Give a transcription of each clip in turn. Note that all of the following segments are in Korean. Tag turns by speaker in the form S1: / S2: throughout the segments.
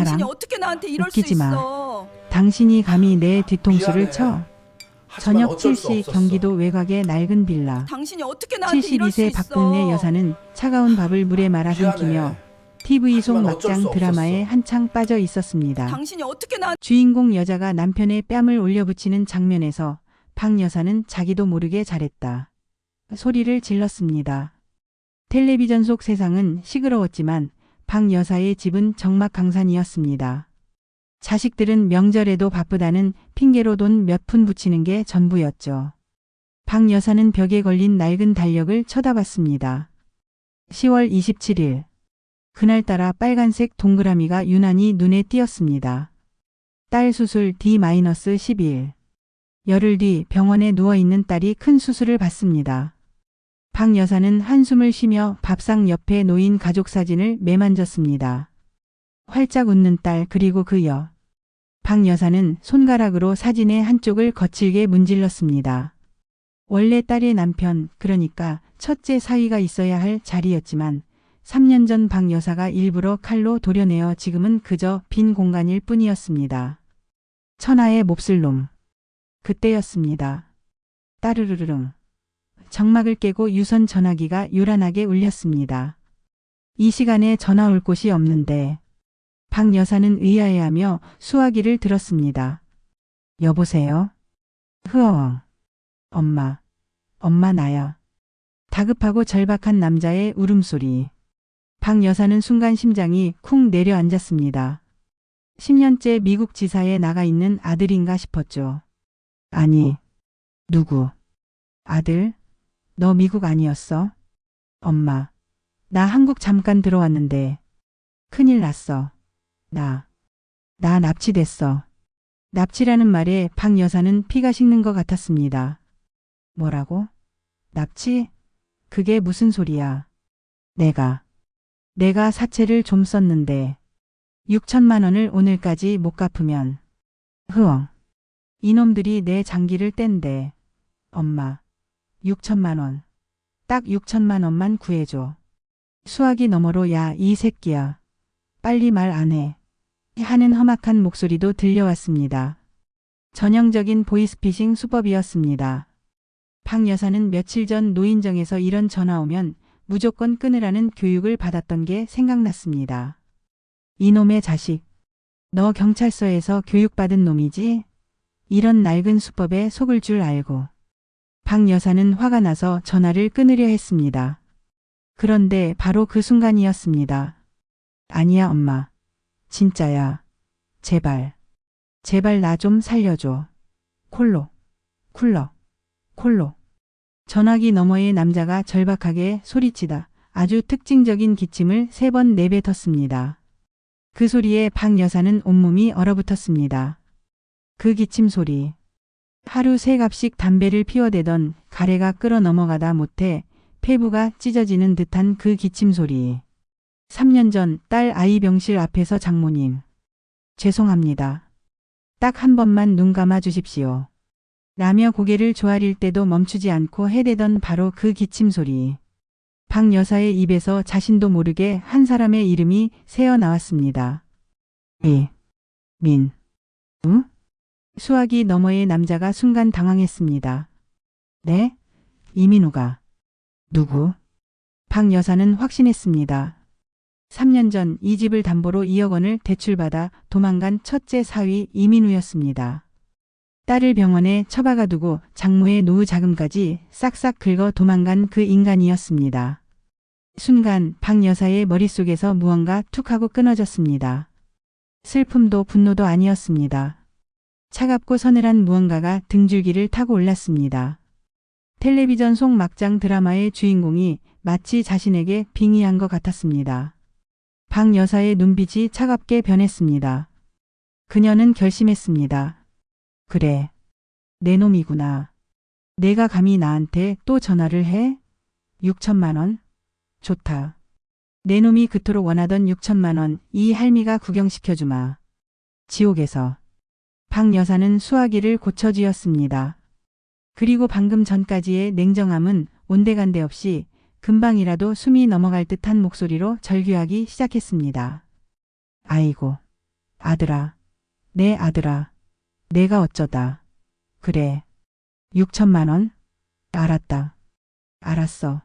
S1: 당신이
S2: 사랑,
S1: 어떻게 나한테 이럴 수
S2: 웃기지 마.
S1: 있어?
S2: 당신이 감히 내 뒤통수를
S3: 미안해.
S2: 쳐.
S3: 하지만
S2: 저녁
S3: 어쩔 수
S2: 7시
S3: 없었어.
S2: 경기도 외곽의 낡은 빌라.
S1: 당신이 어떻게 나한테 이럴 수
S2: 72세
S1: 있어?
S2: 박동래 여사는 차가운 밥을 물에 말아 삼키며
S3: 미안해.
S2: TV 속
S3: 하지만 어쩔
S2: 막장
S3: 수
S2: 드라마에
S3: 없었어.
S2: 한창 빠져 있었습니다.
S1: 당신이 어떻게 나한테
S2: 주인공 여자가 남편의 뺨을 올려붙이는 장면에서 박 여사는 자기도 모르게 잘했다. 소리를 질렀습니다. 텔레비전 속 세상은 시끄러웠지만 박 여사의 집은 적막강산이었습니다. 자식들은 명절에도 바쁘다는 핑계로 돈 몇 푼 붙이는 게 전부였죠. 박 여사는 벽에 걸린 낡은 달력을 쳐다봤습니다. 10월 27일. 그날따라 빨간색 동그라미가 유난히 눈에 띄었습니다. 딸 수술 D-12일. 열흘 뒤 병원에 누워있는 딸이 큰 수술을 받습니다. 박 여사는 한숨을 쉬며 밥상 옆에 놓인 가족 사진을 매만졌습니다. 활짝 웃는 딸 그리고 그 여. 박 여사는 손가락으로 사진의 한쪽을 거칠게 문질렀습니다. 원래 딸의 남편, 그러니까 첫째 사위가 있어야 할 자리였지만 3년 전 박 여사가 일부러 칼로 도려내어 지금은 그저 빈 공간일 뿐이었습니다. 천하의 몹쓸 놈. 그때였습니다. 따르르르릉. 정막을 깨고 유선 전화기가 요란하게 울렸습니다. 이 시간에 전화 올 곳이 없는데 박 여사는 의아해하며 수화기를 들었습니다. 여보세요? 흐어엉. 엄마 나야. 다급하고 절박한 남자의 울음소리. 박 여사는 순간 심장이 쿵 내려앉았습니다. 10년째 미국 지사에 나가 있는 아들인가 싶었죠. 아니, 누구? 아들? 너 미국 아니었어? 엄마, 나 한국 잠깐 들어왔는데 큰일 났어. 나 납치됐어. 납치라는 말에 박 여사는 피가 식는 것 같았습니다. 뭐라고? 납치? 그게 무슨 소리야? 내가 사채를 좀 썼는데 6천만 원을 오늘까지 못 갚으면 흐엉. 이놈들이 내 장기를 뗀대. 엄마, 6천만 원. 딱 6천만 원만 구해줘. 수화기 너머로 야 이 새끼야. 빨리 말 안 해. 하는 험악한 목소리도 들려왔습니다. 전형적인 보이스피싱 수법이었습니다. 박 여사는 며칠 전 노인정에서 이런 전화 오면 무조건 끊으라는 교육을 받았던 게 생각났습니다. 이놈의 자식. 너 경찰서에서 교육받은 놈이지? 이런 낡은 수법에 속을 줄 알고. 박 여사는 화가 나서 전화를 끊으려 했습니다. 그런데 바로 그 순간이었습니다. 아니야 엄마. 진짜야. 제발 나 좀 살려줘. 콜로. 전화기 너머의 남자가 절박하게 소리치다 아주 특징적인 기침을 3번 내뱉었습니다. 그 소리에 박 여사는 온몸이 얼어붙었습니다. 그 기침 소리. 하루 3갑씩 담배를 피워대던 가래가 끓어 넘어가다 못해 폐부가 찢어지는 듯한 그 기침 소리. 3년 전 딸 아이 병실 앞에서 장모님. 죄송합니다. 딱 한 번만 눈 감아 주십시오. 라며 고개를 조아릴 때도 멈추지 않고 해대던 바로 그 기침 소리. 박 여사의 입에서 자신도 모르게 한 사람의 이름이 새어나왔습니다. 민. 응? 수화기 너머의 남자가 순간 당황했습니다. 네? 이민우가. 누구? 박 여사는 확신했습니다. 3년 전 이 집을 담보로 2억 원을 대출받아 도망간 첫째 사위 이민우였습니다. 딸을 병원에 처박아 두고 장모의 노후 자금까지 싹싹 긁어 도망간 그 인간이었습니다. 순간 박 여사의 머릿속에서 무언가 툭 하고 끊어졌습니다. 슬픔도 분노도 아니었습니다. 차갑고 서늘한 무언가가 등줄기를 타고 올랐습니다. 텔레비전 속 막장 드라마의 주인공이 마치 자신에게 빙의한 것 같았습니다. 박 여사의 눈빛이 차갑게 변했습니다. 그녀는 결심했습니다. 그래, 내 놈이구나. 내가 감히 나한테 또 전화를 해? 6천만 원? 좋다. 내 놈이 그토록 원하던 6천만 원, 이 할미가 구경시켜주마. 지옥에서. 박 여사는 수화기를 고쳐쥐었습니다. 그리고 방금 전까지의 냉정함은 온데간데 없이 금방이라도 숨이 넘어갈 듯한 목소리로 절규하기 시작했습니다. 아이고, 아들아, 내 아들아, 내가 어쩌다. 그래. 6천만 원? 알았다. 알았어.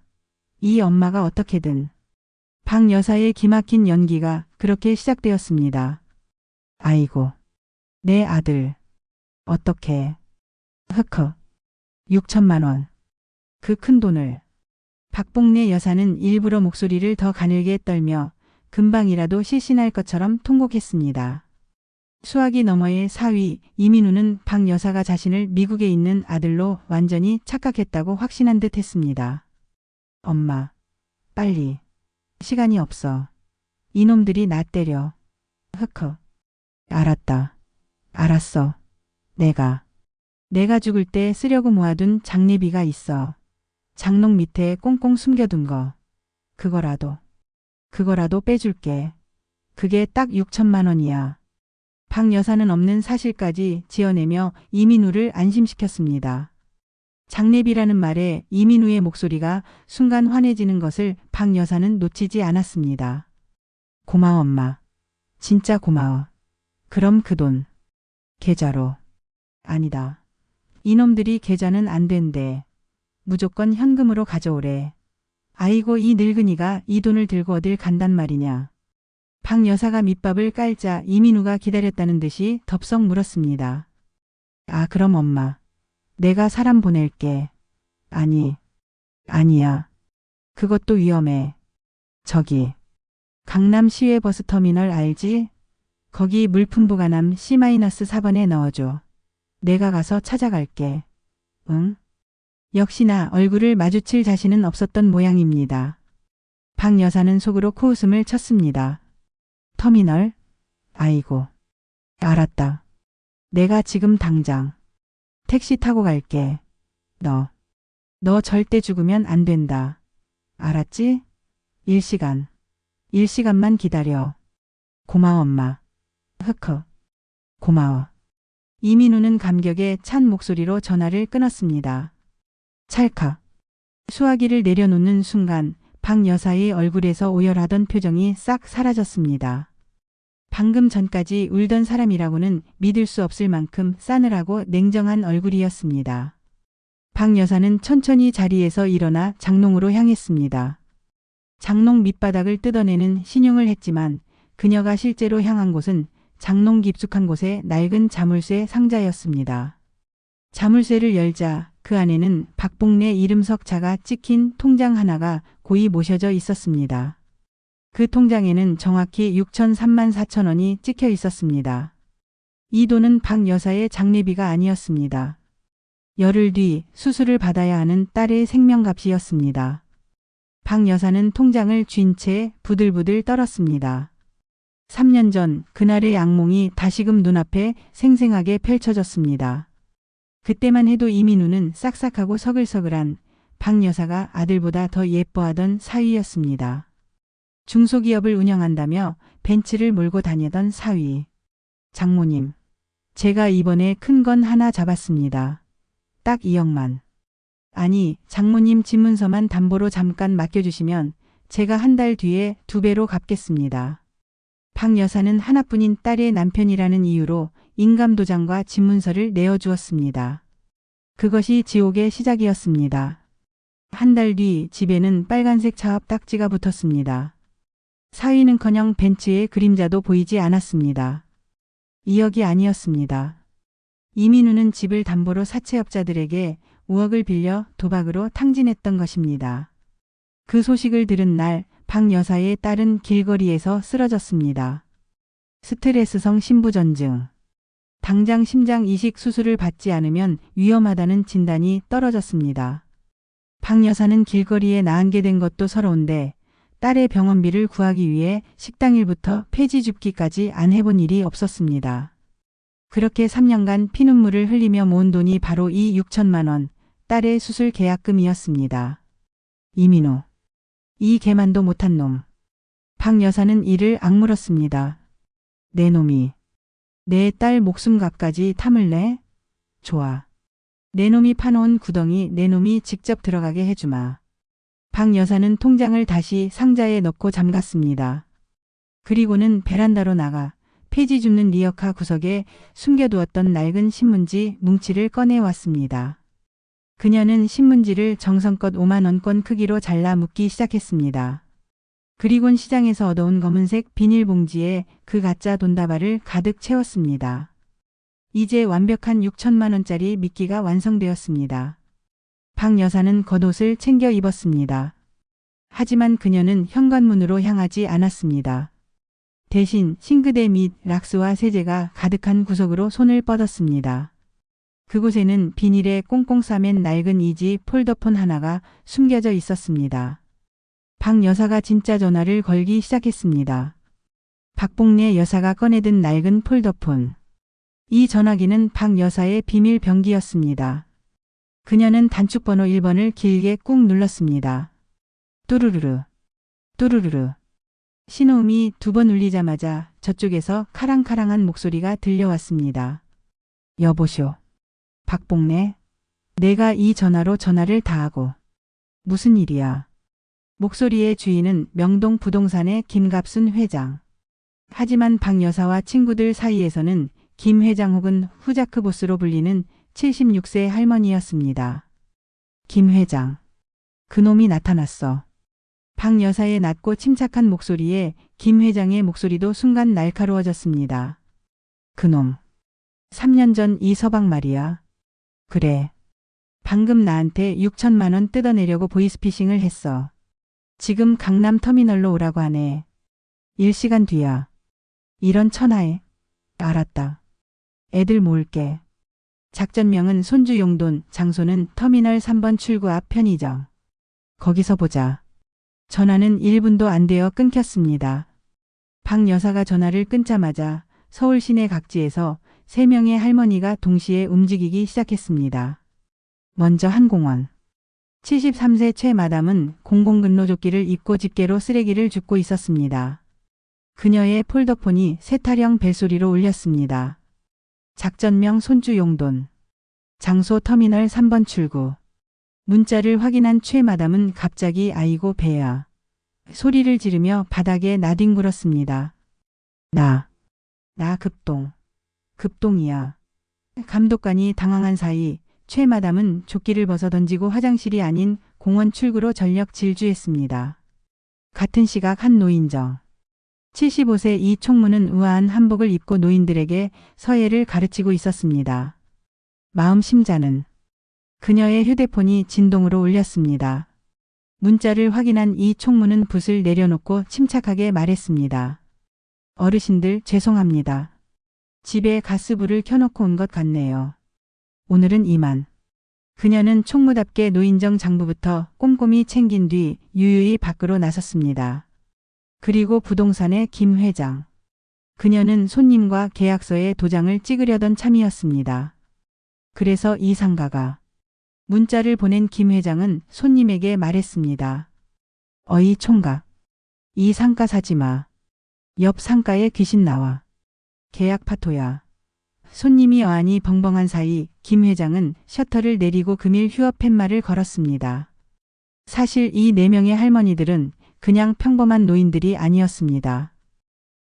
S2: 이 엄마가 어떻게든. 박 여사의 기막힌 연기가 그렇게 시작되었습니다. 아이고, 내 아들. 어떻게. 흑흑. 6천만 원. 그 큰 돈을. 박복래 여사는 일부러 목소리를 더 가늘게 떨며 금방이라도 실신할 것처럼 통곡했습니다. 수화기 너머의 사위 이민우는 박 여사가 자신을 미국에 있는 아들로 완전히 착각했다고 확신한 듯 했습니다. 엄마, 빨리. 시간이 없어. 이놈들이 나 때려. 흑흑. 알았다. 알았어. 내가 죽을 때 쓰려고 모아둔 장례비가 있어. 장롱 밑에 꽁꽁 숨겨둔 거. 그거라도 빼줄게. 그게 딱 6천만 원이야. 박 여사는 없는 사실까지 지어내며 이민우를 안심시켰습니다. 장례비라는 말에 이민우의 목소리가 순간 환해지는 것을 박 여사는 놓치지 않았습니다. 고마워 엄마. 진짜 고마워. 그럼 그 돈. 계좌로. 아니다. 이놈들이 계좌는 안 된대. 무조건 현금으로 가져오래. 아이고 이 늙은이가 이 돈을 들고 어딜 간단 말이냐. 박 여사가 밑밥을 깔자 이민우가 기다렸다는 듯이 덥석 물었습니다. 아 그럼 엄마. 내가 사람 보낼게. 아니야. 그것도 위험해. 저기. 강남 시외 버스터미널 알지? 거기 물품보관함 C-4번에 넣어줘. 내가 가서 찾아갈게. 응? 역시나 얼굴을 마주칠 자신은 없었던 모양입니다. 박 여사는 속으로 코웃음을 쳤습니다. 터미널? 아이고. 알았다. 내가 지금 당장. 택시 타고 갈게. 너 절대 죽으면 안 된다. 알았지? 1시간만 기다려. 고마워 엄마. 흑흑. 고마워. 이민우는 감격에 찬 목소리로 전화를 끊었습니다. 찰칵. 수화기를 내려놓는 순간 박 여사의 얼굴에서 오열하던 표정이 싹 사라졌습니다. 방금 전까지 울던 사람이라고는 믿을 수 없을 만큼 싸늘하고 냉정한 얼굴이었습니다. 박 여사는 천천히 자리에서 일어나 장롱으로 향했습니다. 장롱 밑바닥을 뜯어내는 신용을 했지만 그녀가 실제로 향한 곳은 장롱 깊숙한 곳의 낡은 자물쇠 상자였습니다. 자물쇠를 열자 그 안에는 박복래 이름 석자가 찍힌 통장 하나가 고이 모셔져 있었습니다. 그 통장에는 정확히 6,003만 4천 원이 찍혀 있었습니다. 이 돈은 박 여사의 장례비가 아니었습니다. 열흘 뒤 수술을 받아야 하는 딸의 생명값이었습니다. 박 여사는 통장을 쥔 채 부들부들 떨었습니다. 3년 전 그날의 악몽이 다시금 눈앞에 생생하게 펼쳐졌습니다. 그때만 해도 이민우는 싹싹하고 서글서글한 박 여사가 아들보다 더 예뻐하던 사위였습니다. 중소기업을 운영한다며 벤츠를 몰고 다니던 사위. 장모님, 제가 이번에 큰 건 하나 잡았습니다. 딱 2억만. 아니, 장모님 집문서만 담보로 잠깐 맡겨주시면 제가 한 달 뒤에 2배로 갚겠습니다. 박 여사는 하나뿐인 딸의 남편이라는 이유로 인감도장과 집문서를 내어주었습니다. 그것이 지옥의 시작이었습니다. 한 달 뒤 집에는 빨간색 차업 딱지가 붙었습니다. 사위는커녕 벤츠의 그림자도 보이지 않았습니다. 2억이 아니었습니다. 이민우는 집을 담보로 사채업자들에게 5억을 빌려 도박으로 탕진했던 것입니다. 그 소식을 들은 날 박 여사의 딸은 길거리에서 쓰러졌습니다. 스트레스성 심부전증. 당장 심장 이식 수술을 받지 않으면 위험하다는 진단이 떨어졌습니다. 박 여사는 길거리에 나앉게 된 것도 서러운데 딸의 병원비를 구하기 위해 식당 일부터 폐지 줍기까지 안 해본 일이 없었습니다. 그렇게 3년간 피눈물을 흘리며 모은 돈이 바로 이 6천만 원, 딸의 수술 계약금이었습니다. 이민우. 이 개만도 못한 놈. 박 여사는 이를 악물었습니다. 내 놈이. 내 딸 목숨값까지 탐을 내? 좋아. 내 놈이 파놓은 구덩이 내 놈이 직접 들어가게 해주마. 박 여사는 통장을 다시 상자에 넣고 잠갔습니다. 그리고는 베란다로 나가 폐지 줍는 리어카 구석에 숨겨두었던 낡은 신문지 뭉치를 꺼내왔습니다. 그녀는 신문지를 정성껏 5만 원권 크기로 잘라 묶기 시작했습니다. 그리곤 시장에서 얻어온 검은색 비닐봉지에 그 가짜 돈다발을 가득 채웠습니다. 이제 완벽한 6천만 원짜리 미끼가 완성되었습니다. 박 여사는 겉옷을 챙겨 입었습니다. 하지만 그녀는 현관문으로 향하지 않았습니다. 대신 싱크대 및 락스와 세제가 가득한 구석으로 손을 뻗었습니다. 그곳에는 비닐에 꽁꽁 싸맨 낡은 이지 폴더폰 하나가 숨겨져 있었습니다. 박 여사가 진짜 전화를 걸기 시작했습니다. 박복래 여사가 꺼내든 낡은 폴더폰. 이 전화기는 박 여사의 비밀 병기였습니다. 그녀는 단축번호 1번을 길게 꾹 눌렀습니다. 뚜루루르, 뚜루루르. 신호음이 2번 울리자마자 저쪽에서 카랑카랑한 목소리가 들려왔습니다. 여보쇼. 박복래, 내가 이 전화로 전화를 다 하고. 무슨 일이야? 목소리의 주인은 명동 부동산의 김갑순 회장. 하지만 박 여사와 친구들 사이에서는 김 회장 혹은 후자크 보스로 불리는 76세 할머니였습니다. 김 회장. 그놈이 나타났어. 박 여사의 낮고 침착한 목소리에 김 회장의 목소리도 순간 날카로워졌습니다. 그놈. 3년 전 이 서방 말이야. 그래. 방금 나한테 6천만 원 뜯어내려고 보이스피싱을 했어. 지금 강남 터미널로 오라고 하네. 1시간 뒤야. 이런 천하에. 알았다. 애들 모을게. 작전명은 손주 용돈, 장소는 터미널 3번 출구 앞 편의점. 거기서 보자. 전화는 1분도 안 되어 끊겼습니다. 박 여사가 전화를 끊자마자 서울 시내 각지에서 3명의 할머니가 동시에 움직이기 시작했습니다. 먼저 한공원. 73세 최 마담은 공공근로조끼를 입고 집게로 쓰레기를 줍고 있었습니다. 그녀의 폴더폰이 세타령 벨소리로 울렸습니다. 작전명 손주 용돈. 장소 터미널 3번 출구. 문자를 확인한 최 마담은 갑자기 아이고 배야. 소리를 지르며 바닥에 나뒹굴었습니다. 나 급동. 급동이야. 감독관이 당황한 사이 최 마담은 조끼를 벗어 던지고 화장실이 아닌 공원 출구로 전력 질주했습니다. 같은 시각 한 노인정. 75세 이 총무는 우아한 한복을 입고 노인들에게 서예를 가르치고 있었습니다. 마음 심자는 그녀의 휴대폰이 진동으로 울렸습니다. 문자를 확인한 이 총무는 붓을 내려놓고 침착하게 말했습니다. 어르신들 죄송합니다. 집에 가스불을 켜놓고 온 것 같네요. 오늘은 이만. 그녀는 총무답게 노인정 장부부터 꼼꼼히 챙긴 뒤 유유히 밖으로 나섰습니다. 그리고 부동산의 김 회장. 그녀는 손님과 계약서에 도장을 찍으려던 참이었습니다. 그래서 이 상가가. 문자를 보낸 김 회장은 손님에게 말했습니다. 어이 총각. 이 상가 사지 마. 옆 상가에 귀신 나와. 계약 파토야. 손님이 어안이 벙벙한 사이 김 회장은 셔터를 내리고 금일 휴업 팻말을 걸었습니다. 사실 이 4명의 할머니들은 그냥 평범한 노인들이 아니었습니다.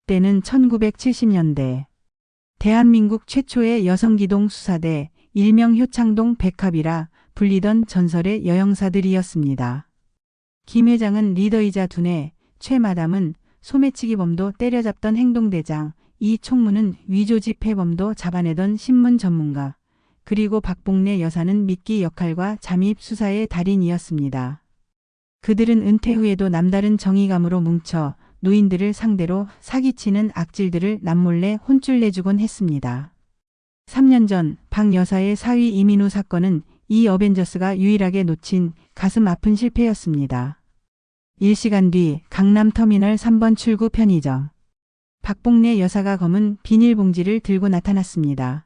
S2: 때는 1970년대. 대한민국 최초의 여성기동 수사대 일명 효창동 백합이라 불리던 전설의 여영사들이었습니다. 김 회장은 리더이자 두뇌, 최 마담은 소매치기범도 때려잡던 행동대장, 이 총무는 위조지폐범도 잡아내던 신문 전문가, 그리고 박복래 여사는 미끼 역할과 잠입 수사의 달인이었습니다. 그들은 은퇴 후에도 남다른 정의감으로 뭉쳐 노인들을 상대로 사기치는 악질들을 남몰래 혼쭐 내주곤 했습니다. 3년 전 박 여사의 사위 이민우 사건은 이 어벤져스가 유일하게 놓친 가슴 아픈 실패였습니다. 1시간 뒤 강남터미널 3번 출구 편의점. 박복래 여사가 검은 비닐봉지를 들고 나타났습니다.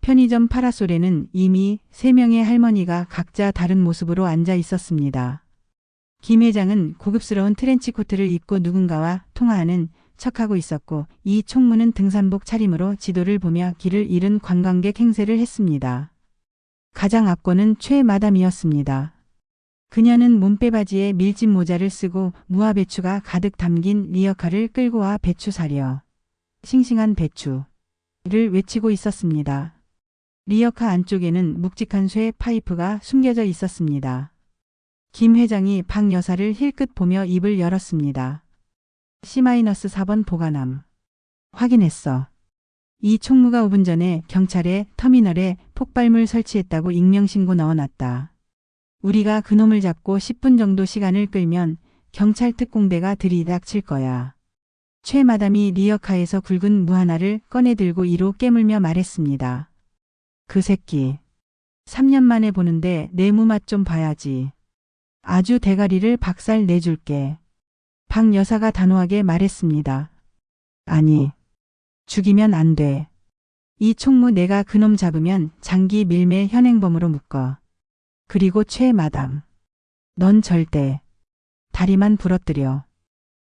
S2: 편의점 파라솔에는 이미 3명의 할머니가 각자 다른 모습으로 앉아 있었습니다. 김 회장은 고급스러운 트렌치코트를 입고 누군가와 통화하는 척하고 있었고, 이 총무는 등산복 차림으로 지도를 보며 길을 잃은 관광객 행세를 했습니다. 가장 앞권은 최 마담이었습니다. 그녀는 몸빼바지에 밀짚 모자를 쓰고 무화배추가 가득 담긴 리어카를 끌고 와 배추 사려. 싱싱한 배추를 외치고 있었습니다. 리어카 안쪽에는 묵직한 쇠 파이프가 숨겨져 있었습니다. 김 회장이 박 여사를 힐끗 보며 입을 열었습니다. C-4번 보관함. 확인했어. 이 총무가 5분 전에 경찰에 터미널에 폭발물 설치했다고 익명신고 넣어놨다. 우리가 그놈을 잡고 10분 정도 시간을 끌면 경찰 특공대가 들이닥칠 거야. 최 마담이 리어카에서 굵은 무 하나를 꺼내 들고 이로 깨물며 말했습니다. 그 새끼. 3년 만에 보는데 내 무 맛 좀 봐야지. 아주 대가리를 박살 내줄게. 박 여사가 단호하게 말했습니다. 아니, 죽이면 안 돼. 이 총무 내가 그놈 잡으면 장기 밀매 현행범으로 묶어. 그리고 최 마담. 넌 절대 다리만 부러뜨려.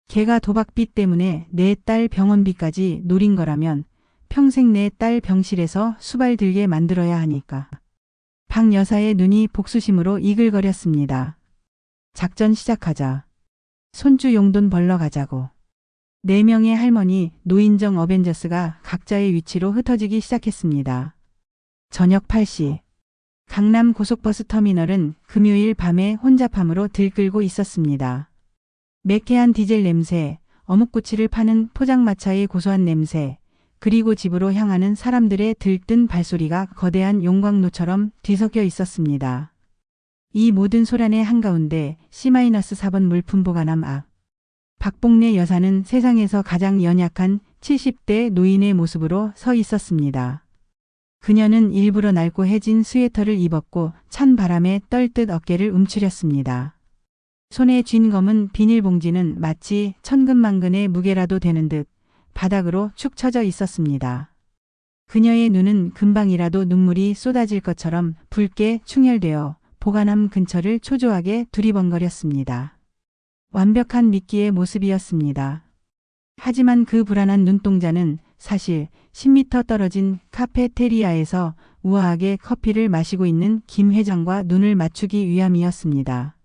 S2: 걔가 도박빚 때문에 내 딸 병원비까지 노린 거라면 평생 내 딸 병실에서 수발 들게 만들어야 하니까. 박 여사의 눈이 복수심으로 이글거렸습니다. 작전 시작하자. 손주 용돈 벌러 가자고. 4명의 할머니 노인정 어벤져스가 각자의 위치로 흩어지기 시작했습니다. 저녁 8시. 강남 고속버스 터미널은 금요일 밤에 혼잡함으로 들끓고 있었습니다. 매캐한 디젤 냄새, 어묵꼬치를 파는 포장마차의 고소한 냄새, 그리고 집으로 향하는 사람들의 들뜬 발소리가 거대한 용광로처럼 뒤섞여 있었습니다. 이 모든 소란의 한가운데 C-4번 물품 보관함 앞. 박봉래 여사는 세상에서 가장 연약한 70대 노인의 모습으로 서 있었습니다. 그녀는 일부러 낡고 해진 스웨터를 입었고 찬 바람에 떨듯 어깨를 움츠렸습니다. 손에 쥔 검은 비닐봉지는 마치 천근만근의 무게라도 되는 듯 바닥으로 축 처져 있었습니다. 그녀의 눈은 금방이라도 눈물이 쏟아질 것처럼 붉게 충혈되어 보관함 근처를 초조하게 두리번거렸습니다. 완벽한 미끼의 모습이었습니다. 하지만 그 불안한 눈동자는 사실 10m 떨어진 카페테리아에서 우아하게 커피를 마시고 있는 김 회장과 눈을 맞추기 위함이었습니다.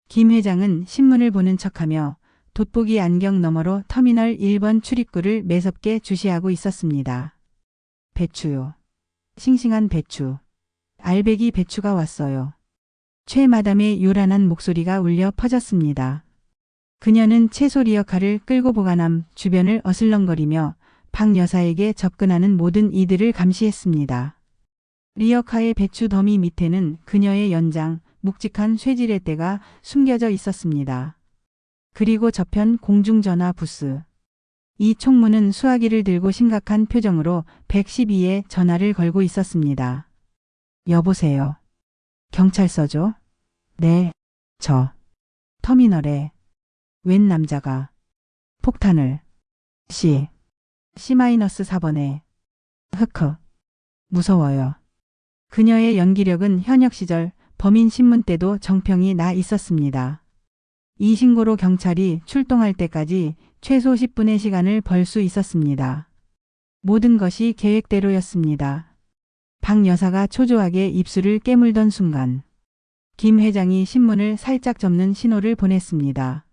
S2: 김 회장은 신문을 보는 척하며 돋보기 안경 너머로 터미널 1번 출입구를 매섭게 주시하고 있었습니다. 배추요. 싱싱한 배추. 알배기 배추가 왔어요. 최 마담의 요란한 목소리가 울려 퍼졌습니다. 그녀는 채소 리어카를 끌고 보관함 주변을 어슬렁거리며 박 여사에게 접근하는 모든 이들을 감시했습니다. 리어카의 배추 더미 밑에는 그녀의 연장, 묵직한 쇠질의 때가 숨겨져 있었습니다. 그리고 저편 공중전화 부스. 이 총무는 수화기를 들고 심각한 표정으로 112에 전화를 걸고 있었습니다. 여보세요. 경찰서죠? 네, 저. 터미널에 웬 남자가 폭탄을 C-4번에 흑흑 무서워요. 그녀의 연기력은 현역 시절 범인신문 때도 정평이 나 있었습니다. 이 신고로 경찰이 출동할 때까지 최소 10분의 시간을 벌 수 있었습니다. 모든 것이 계획대로였습니다. 박 여사가 초조하게 입술을 깨물던 순간 김 회장이 신문을 살짝 접는 신호를 보냈습니다.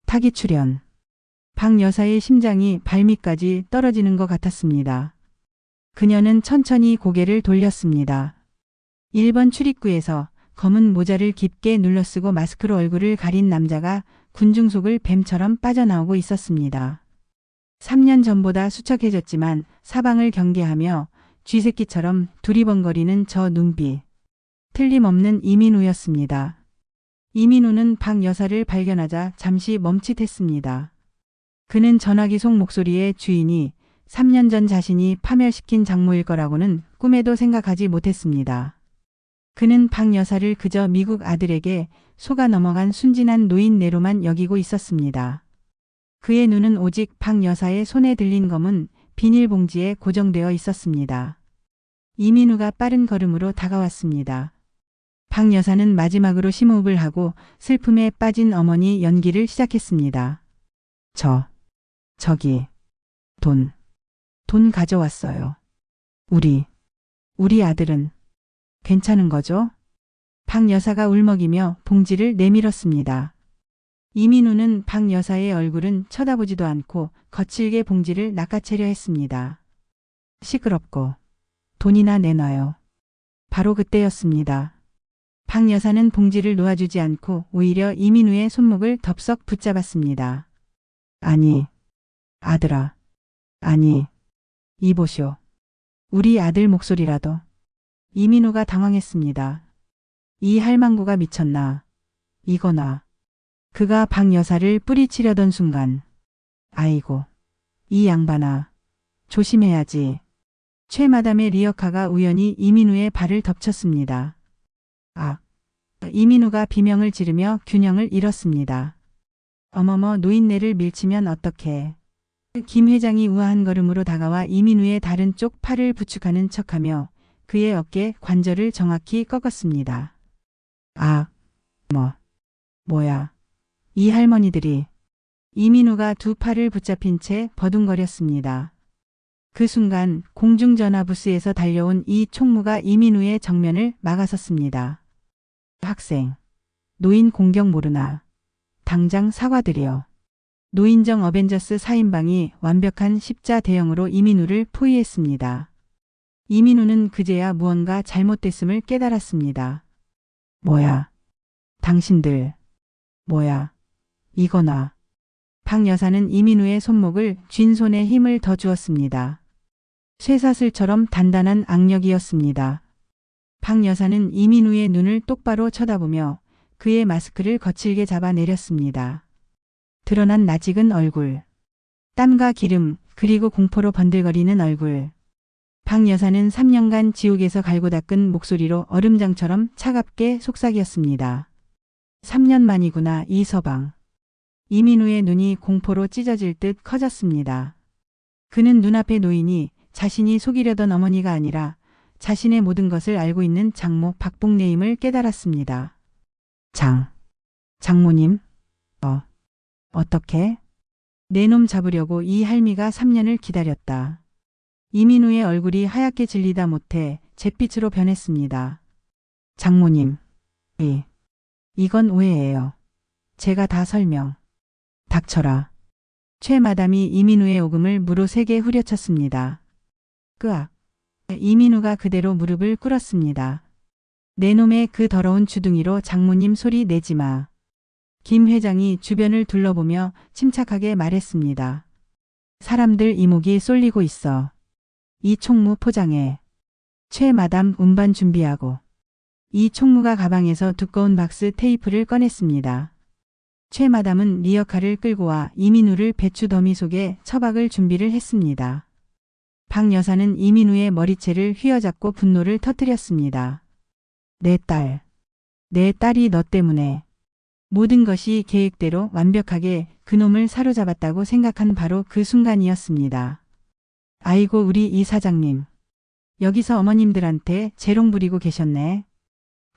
S2: 타기 출연. 박 여사의 심장이 발밑까지 떨어지는 것 같았습니다. 그녀는 천천히 고개를 돌렸습니다. 1번 출입구에서 검은 모자를 깊게 눌러쓰고 마스크로 얼굴을 가린 남자가 군중 속을 뱀처럼 빠져나오고 있었습니다. 3년 전보다 수척해졌지만 사방을 경계하며 쥐새끼처럼 두리번거리는 저 눈빛. 틀림없는 이민우였습니다. 이민우는 박 여사를 발견하자 잠시 멈칫했습니다. 그는 전화기 속 목소리의 주인이 3년 전 자신이 파멸시킨 장모일 거라고는 꿈에도 생각하지 못했습니다. 그는 박 여사를 그저 미국 아들에게 속아 넘어간 순진한 노인네로만 여기고 있었습니다. 그의 눈은 오직 박 여사의 손에 들린 검은 비닐봉지에 고정되어 있었습니다. 이민우가 빠른 걸음으로 다가왔습니다. 박 여사는 마지막으로 심호흡을 하고 슬픔에 빠진 어머니 연기를 시작했습니다. 저기, 돈 가져왔어요. 우리 아들은 괜찮은 거죠? 박 여사가 울먹이며 봉지를 내밀었습니다. 이민우는 박 여사의 얼굴은 쳐다보지도 않고 거칠게 봉지를 낚아채려 했습니다. 시끄럽고 돈이나 내놔요. 바로 그때였습니다. 박 여사는 봉지를 놓아주지 않고 오히려 이민우의 손목을 덥석 붙잡았습니다. 아니, 아들아. 아니, 이보쇼. 우리 아들 목소리라도. 이민우가 당황했습니다. 이 할망구가 미쳤나. 이거나. 그가 박 여사를 뿌리치려던 순간. 아이고, 이 양반아. 조심해야지. 최 마담의 리어카가 우연히 이민우의 발을 덮쳤습니다. 아, 이민우가 비명을 지르며 균형을 잃었습니다. 어머머, 노인네를 밀치면 어떡해. 김 회장이 우아한 걸음으로 다가와 이민우의 다른 쪽 팔을 부축하는 척하며 그의 어깨 관절을 정확히 꺾었습니다. 아, 뭐야. 이 할머니들이. 이민우가 두 팔을 붙잡힌 채 버둥거렸습니다. 그 순간 공중전화 부스에서 달려온 이 총무가 이민우의 정면을 막아섰습니다. 학생, 노인 공격 모르나. 당장 사과드려. 노인정 어벤져스 4인방이 완벽한 십자 대형으로 이민우를 포위했습니다. 이민우는 그제야 무언가 잘못됐음을 깨달았습니다. 뭐야? 당신들. 뭐야? 이거나. 박 여사는 이민우의 손목을 쥔 손에 힘을 더 주었습니다. 쇠사슬처럼 단단한 악력이었습니다. 박 여사는 이민우의 눈을 똑바로 쳐다보며 그의 마스크를 거칠게 잡아내렸습니다. 드러난 낯익은 얼굴. 땀과 기름 그리고 공포로 번들거리는 얼굴. 박 여사는 3년간 지옥에서 갈고 닦은 목소리로 얼음장처럼 차갑게 속삭였습니다. 3년 만이구나 이 서방. 이민우의 눈이 공포로 찢어질 듯 커졌습니다. 그는 눈앞의 노인이 자신이 속이려던 어머니가 아니라 자신의 모든 것을 알고 있는 장모 박봉래임을 깨달았습니다. 장모님? 어떻게? 내 놈 잡으려고 이 할미가 3년을 기다렸다. 이민우의 얼굴이 하얗게 질리다 못해 잿빛으로 변했습니다. 장모님, 이건 오해예요. 제가 다 설명. 닥쳐라. 최 마담이 이민우의 오금을 무로 세게 후려쳤습니다. 끄악. 이민우가 그대로 무릎을 꿇었습니다. 내 놈의 그 더러운 주둥이로 장모님 소리 내지 마. 김 회장이 주변을 둘러보며 침착하게 말했습니다. 사람들 이목이 쏠리고 있어. 이 총무 포장해. 최 마담 운반 준비하고. 이 총무가 가방에서 두꺼운 박스 테이프를 꺼냈습니다. 최 마담은 리어카를 끌고 와 이민우를 배추 더미 속에 처박을 준비를 했습니다. 박 여사는 이민우의 머리채를 휘어잡고 분노를 터뜨렸습니다. 내 딸이 너 때문에. 모든 것이 계획대로 완벽하게 그놈을 사로잡았다고 생각한 바로 그 순간이었습니다. 아이고 우리 이 사장님. 여기서 어머님들한테 재롱 부리고 계셨네.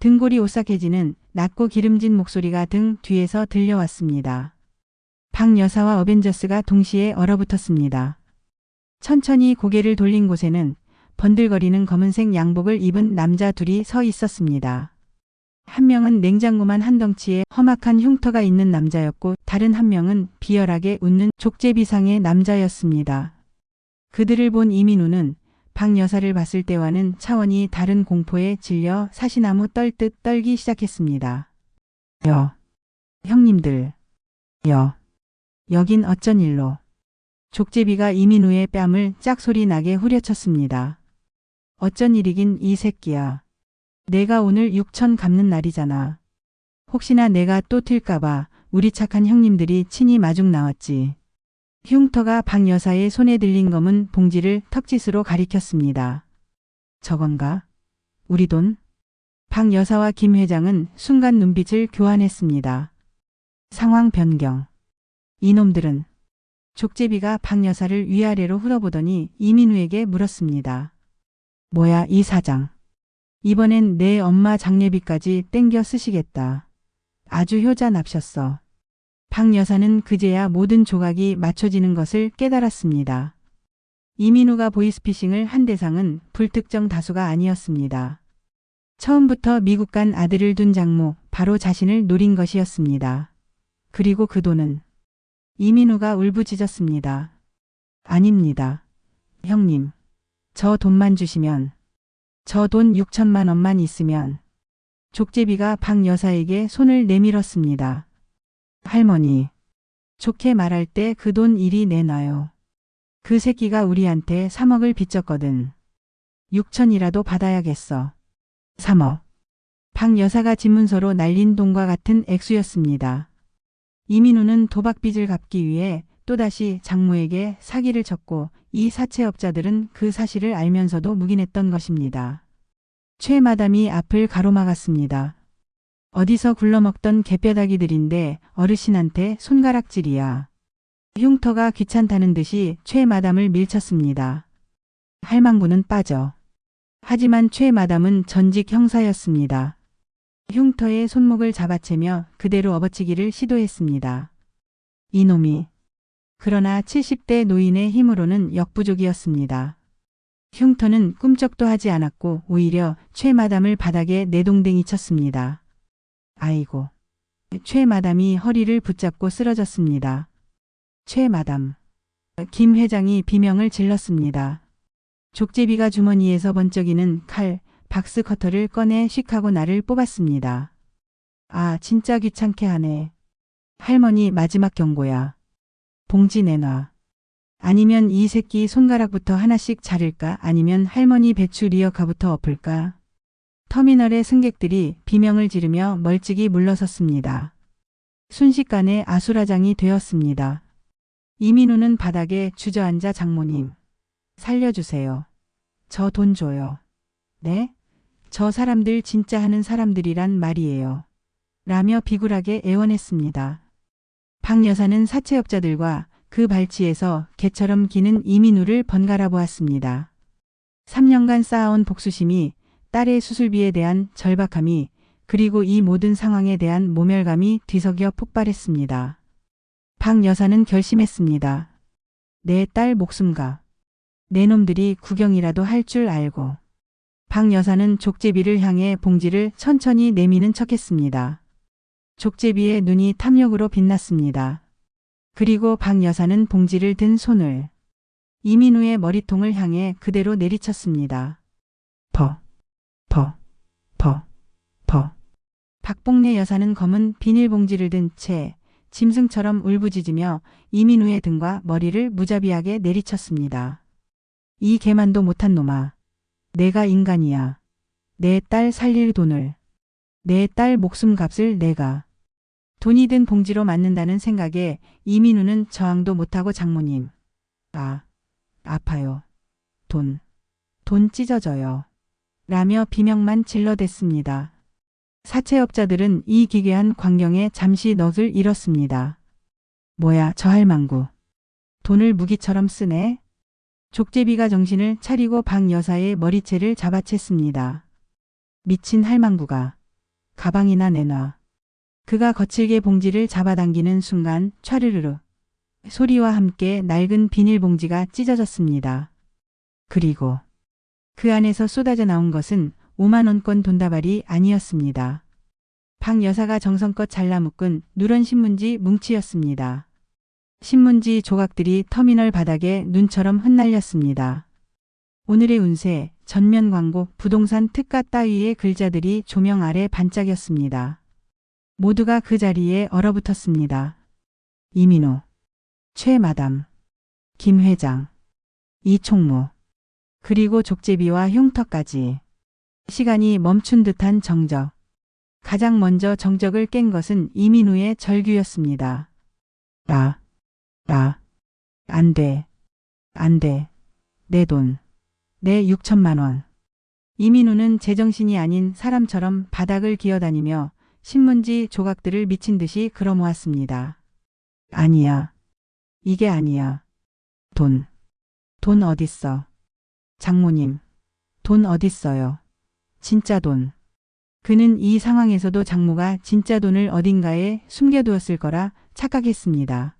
S2: 등골이 오싹해지는 낮고 기름진 목소리가 등 뒤에서 들려왔습니다. 박 여사와 어벤져스가 동시에 얼어붙었습니다. 천천히 고개를 돌린 곳에는 번들거리는 검은색 양복을 입은 남자 둘이 서 있었습니다. 한 명은 냉장고만 한 덩치에 험악한 흉터가 있는 남자였고 다른 한 명은 비열하게 웃는 족제비상의 남자였습니다. 그들을 본 이민우는 박 여사를 봤을 때와는 차원이 다른 공포에 질려 사시나무 떨듯 떨기 시작했습니다. 형님들. 여긴 어쩐 일로. 족제비가 이민우의 뺨을 짝소리 나게 후려쳤습니다. 어쩐 일이긴 이 새끼야. 내가 오늘 6천 갚는 날이잖아. 혹시나 내가 또 튈까봐 우리 착한 형님들이 친히 마중 나왔지. 흉터가 박 여사의 손에 들린 검은 봉지를 턱짓으로 가리켰습니다. 저건가? 우리 돈? 박 여사와 김 회장은 순간 눈빛을 교환했습니다. 상황 변경. 이놈들은. 족제비가 박 여사를 위아래로 흘러보더니 이민우에게 물었습니다. 뭐야 이 사장. 이번엔 내 엄마 장례비까지 땡겨 쓰시겠다. 아주 효자 납셨어. 박 여사는 그제야 모든 조각이 맞춰지는 것을 깨달았습니다. 이민우가 보이스피싱을 한 대상은 불특정 다수가 아니었습니다. 처음부터 미국 간 아들을 둔 장모, 바로 자신을 노린 것이었습니다. 그리고 그 돈은 이민우가 울부짖었습니다. 아닙니다. 형님. 저 돈만 주시면, 저 돈 6천만 원만 있으면. 족제비가 박 여사에게 손을 내밀었습니다. 할머니. 좋게 말할 때 그 돈 이리 내놔요. 그 새끼가 우리한테 3억을 빚졌거든. 6천이라도 받아야겠어. 3억. 박 여사가 집문서로 날린 돈과 같은 액수였습니다. 이민우는 도박빚을 갚기 위해 또다시 장모에게 사기를 쳤고 이 사채업자들은 그 사실을 알면서도 묵인했던 것입니다. 최 마담이 앞을 가로막았습니다. 어디서 굴러먹던 개뼈다귀들인데 어르신한테 손가락질이야. 흉터가 귀찮다는 듯이 최 마담을 밀쳤습니다. 할망구는 빠져. 하지만 최 마담은 전직 형사였습니다. 흉터의 손목을 잡아채며 그대로 업어치기를 시도했습니다. 이놈이. 그러나 70대 노인의 힘으로는 역부족이었습니다. 흉터는 꿈쩍도 하지 않았고 오히려 최 마담을 바닥에 내동댕이 쳤습니다. 아이고. 최 마담이 허리를 붙잡고 쓰러졌습니다. 최 마담. 김 회장이 비명을 질렀습니다. 족제비가 주머니에서 번쩍이는 칼, 박스 커터를 꺼내 씩 하고 나를 뽑았습니다. 아, 진짜 귀찮게 하네. 할머니 마지막 경고야. 봉지 내놔. 아니면 이 새끼 손가락부터 하나씩 자를까? 아니면 할머니 배추 리어카부터 엎을까? 터미널의 승객들이 비명을 지르며 멀찍이 물러섰습니다. 순식간에 아수라장이 되었습니다. 이민우는 바닥에 주저앉아 장모님. 살려주세요. 저 돈 줘요. 네? 저 사람들 진짜 하는 사람들이란 말이에요. 라며 비굴하게 애원했습니다. 박 여사는 사채업자들과 그 발치에서 개처럼 기는 이민우를 번갈아 보았습니다. 3년간 쌓아온 복수심이, 딸의 수술비에 대한 절박함이, 그리고 이 모든 상황에 대한 모멸감이 뒤섞여 폭발했습니다. 박 여사는 결심했습니다. 내 딸 목숨과 내 놈들이 구경이라도 할 줄 알고. 박 여사는 족제비를 향해 봉지를 천천히 내미는 척했습니다. 족제비의 눈이 탐욕으로 빛났습니다. 그리고 박 여사는 봉지를 든 손을 이민우의 머리통을 향해 그대로 내리쳤습니다. 퍼, 퍼, 퍼, 퍼. 박봉래 여사는 검은 비닐봉지를 든 채 짐승처럼 울부짖으며 이민우의 등과 머리를 무자비하게 내리쳤습니다. 이 개만도 못한 놈아. 내가 인간이야. 내 딸 살릴 돈을. 내 딸 목숨값을 내가. 돈이 든 봉지로 맞는다는 생각에 이민우는 저항도 못하고 장모님. 아, 아파요. 돈 찢어져요. 라며 비명만 질러댔습니다. 사채업자들은 이 기괴한 광경에 잠시 넋을 잃었습니다. 뭐야 저 할망구. 돈을 무기처럼 쓰네. 족제비가 정신을 차리고 박 여사의 머리채를 잡아챘습니다. 미친 할망구가. 가방이나 내놔. 그가 거칠게 봉지를 잡아당기는 순간 촤르르르 소리와 함께 낡은 비닐봉지가 찢어졌습니다. 그리고 그 안에서 쏟아져 나온 것은 5만 원권 돈다발이 아니었습니다. 박 여사가 정성껏 잘라묶은 누런 신문지 뭉치였습니다. 신문지 조각들이 터미널 바닥에 눈처럼 흩날렸습니다. 오늘의 운세, 전면 광고, 부동산 특가 따위의 글자들이 조명 아래 반짝였습니다. 모두가 그 자리에 얼어붙었습니다. 이민우, 최 마담, 김 회장, 이 총무, 그리고 족제비와 흉터까지. 시간이 멈춘 듯한 정적. 가장 먼저 정적을 깬 것은 이민우의 절규였습니다. 안 돼. 안 돼. 내 돈. 내 6천만 원. 이민우는 제정신이 아닌 사람처럼 바닥을 기어다니며 신문지 조각들을 미친 듯이 끌어모았습니다. 아니야. 이게 아니야. 돈 어딨어? 장모님. 돈 어딨어요? 진짜 돈. 그는 이 상황에서도 장모가 진짜 돈을 어딘가에 숨겨두었을 거라 착각했습니다.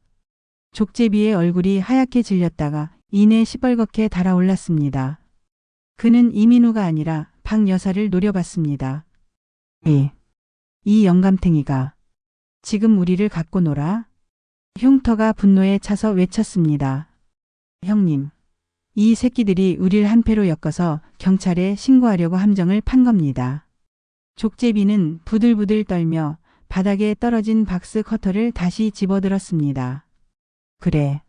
S2: 족제비의 얼굴이 하얗게 질렸다가 이내 시뻘겋게 달아올랐습니다. 그는 이민우가 아니라 박 여사를 노려봤습니다. 이 영감탱이가 지금 우리를 갖고 놀아? 흉터가 분노에 차서 외쳤습니다. 형님, 이 새끼들이 우릴 한패로 엮어서 경찰에 신고하려고 함정을 판 겁니다. 족제비는 부들부들 떨며 바닥에 떨어진 박스 커터를 다시 집어들었습니다. 그래.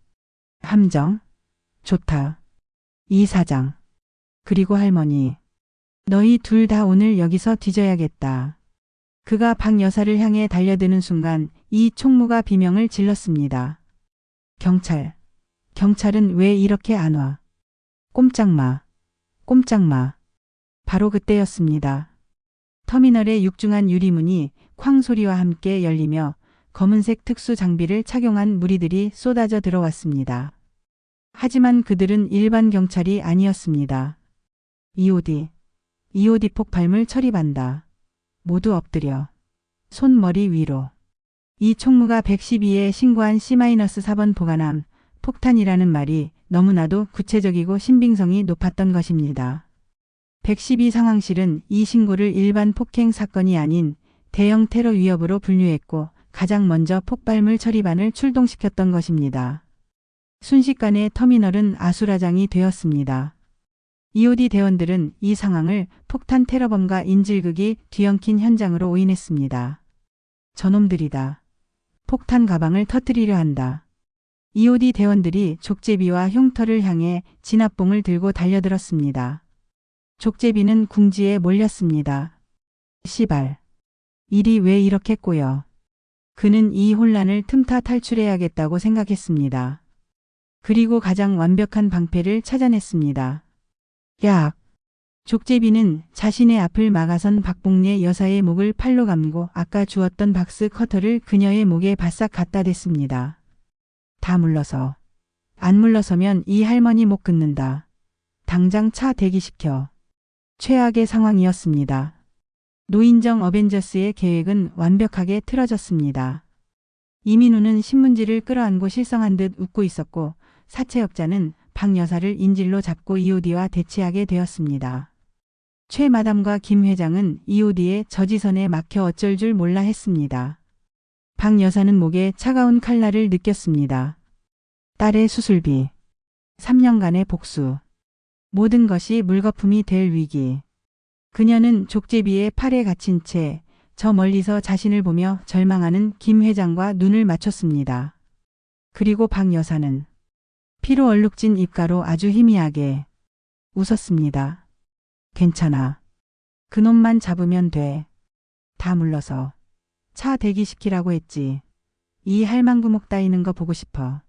S2: 함정? 좋다. 이 사장. 그리고 할머니. 너희 둘 다 오늘 여기서 뒤져야겠다. 그가 박 여사를 향해 달려드는 순간 이 총무가 비명을 질렀습니다. 경찰은 왜 이렇게 안 와? 꼼짝 마. 꼼짝 마. 바로 그때였습니다. 터미널의 육중한 유리문이 쾅 소리와 함께 열리며 검은색 특수 장비를 착용한 무리들이 쏟아져 들어왔습니다. 하지만 그들은 일반 경찰이 아니었습니다. EOD 폭발물 처리반다. 모두 엎드려. 손머리 위로. 이 총무가 112에 신고한 C-4번 보관함 폭탄이라는 말이 너무나도 구체적이고 신빙성이 높았던 것입니다. 112 상황실은 이 신고를 일반 폭행 사건이 아닌 대형 테러 위협으로 분류했고 가장 먼저 폭발물 처리반을 출동시켰던 것입니다. 순식간에 터미널은 아수라장이 되었습니다. EOD 대원들은 이 상황을 폭탄 테러범과 인질극이 뒤엉킨 현장으로 오인했습니다. 저놈들이다. 폭탄 가방을 터뜨리려 한다. EOD 대원들이 족제비와 흉터를 향해 진압봉을 들고 달려들었습니다. 족제비는 궁지에 몰렸습니다. 시발. 일이 왜 이렇게 꼬여. 그는 이 혼란을 틈타 탈출해야겠다고 생각했습니다. 그리고 가장 완벽한 방패를 찾아냈습니다. 약. 족제비는 자신의 앞을 막아선 박복례 여사의 목을 팔로 감고 아까 주었던 박스 커터를 그녀의 목에 바싹 갖다 댔습니다. 다 물러서. 안 물러서면 이 할머니 목 끊는다. 당장 차 대기시켜. 최악의 상황이었습니다. 노인정 어벤져스의 계획은 완벽하게 틀어졌습니다. 이민우는 신문지를 끌어안고 실성한 듯 웃고 있었고 사채업자는 박 여사를 인질로 잡고 EOD와 대치하게 되었습니다. 최 마담과 김 회장은 EOD의 저지선에 막혀 어쩔 줄 몰라 했습니다. 박 여사는 목에 차가운 칼날을 느꼈습니다. 딸의 수술비, 3년간의 복수, 모든 것이 물거품이 될 위기. 그녀는 족제비의 팔에 갇힌 채 저 멀리서 자신을 보며 절망하는 김 회장과 눈을 맞췄습니다. 그리고 박 여사는 피로 얼룩진 입가로 아주 희미하게 웃었습니다. 괜찮아. 그놈만 잡으면 돼. 다 물러서. 차 대기시키라고 했지. 이 할망구목 따이는 거 보고 싶어.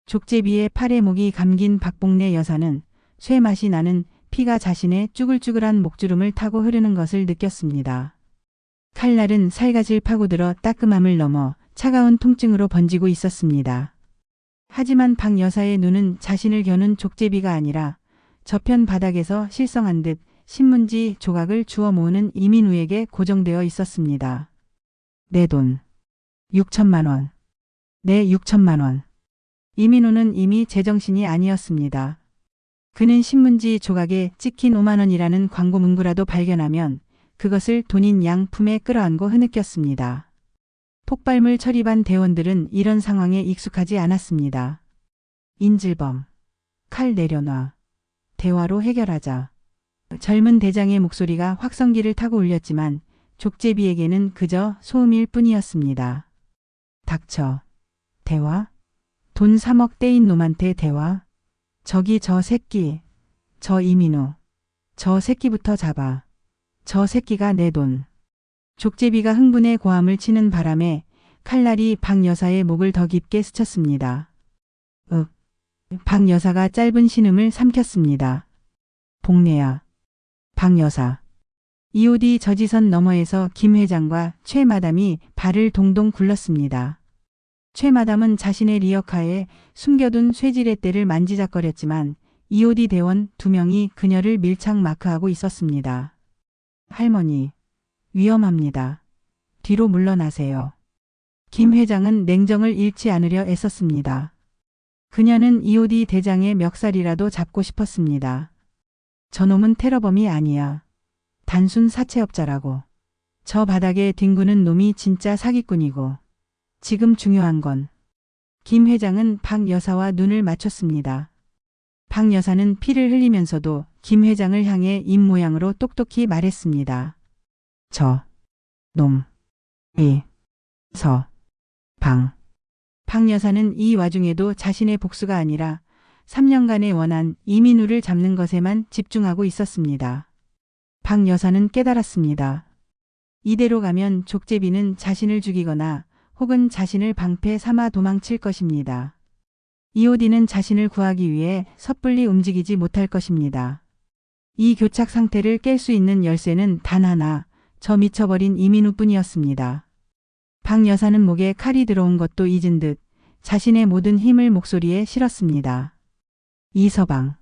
S2: 족제비의 팔에 목이 감긴 박복례 여사는 쇠맛이 나는 피가 자신의 쭈글쭈글한 목주름을 타고 흐르는 것을 느꼈습니다. 칼날은 살갗을 파고들어 따끔함을 넘어 차가운 통증으로 번지고 있었습니다. 하지만 박 여사의 눈은 자신을 겨눈 족제비가 아니라 저편 바닥에서 실성한 듯 신문지 조각을 주워 모으는 이민우에게 고정되어 있었습니다. 내 돈. 6천만 원. 내 6천만 원. 이민우는 이미 제정신이 아니었습니다. 그는 신문지 조각에 찍힌 5만 원이라는 광고 문구라도 발견하면 그것을 돈인 양 품에 끌어안고 흐느꼈습니다. 폭발물 처리반 대원들은 이런 상황에 익숙하지 않았습니다. 인질범. 칼 내려놔. 대화로 해결하자. 젊은 대장의 목소리가 확성기를 타고 울렸지만 족제비에게는 그저 소음일 뿐이었습니다. 닥쳐. 대화? 돈 3억 떼인 놈한테 대화? 저기 저 새끼. 저 이민우. 저 새끼부터 잡아. 저 새끼가 내 돈. 족제비가 흥분의 고함을 치는 바람에 칼날이 박 여사의 목을 더 깊게 스쳤습니다. 박 여사가 짧은 신음을 삼켰습니다. 복례야. 박 여사. EOD 저지선 너머에서 김 회장과 최 마담이 발을 동동 굴렀습니다. 최 마담은 자신의 리어카에 숨겨둔 쇠지렛대를 만지작거렸지만 EOD 대원 2명이 그녀를 밀착 마크하고 있었습니다. 할머니, 위험합니다. 뒤로 물러나세요. 김 회장은 냉정을 잃지 않으려 애썼습니다. 그녀는 EOD 대장의 멱살이라도 잡고 싶었습니다. 저놈은 테러범이 아니야. 단순 사채업자라고. 저 바닥에 뒹구는 놈이 진짜 사기꾼이고 지금 중요한 건 김 회장은 박 여사와 눈을 맞췄습니다. 박 여사는 피를 흘리면서도 김 회장을 향해 입모양으로 똑똑히 말했습니다. 저, 놈, 박 여사는 이 와중에도 자신의 복수가 아니라 3년간의 원한 이민우를 잡는 것에만 집중하고 있었습니다. 박 여사는 깨달았습니다. 이대로 가면 족제비는 자신을 죽이거나 혹은 자신을 방패 삼아 도망칠 것입니다. 이오디는 자신을 구하기 위해 섣불리 움직이지 못할 것입니다. 이 교착 상태를 깰 수 있는 열쇠는 단 하나, 저 미쳐버린 이민우뿐이었습니다. 박 여사는 목에 칼이 들어온 것도 잊은 듯 자신의 모든 힘을 목소리에 실었습니다. 이서방.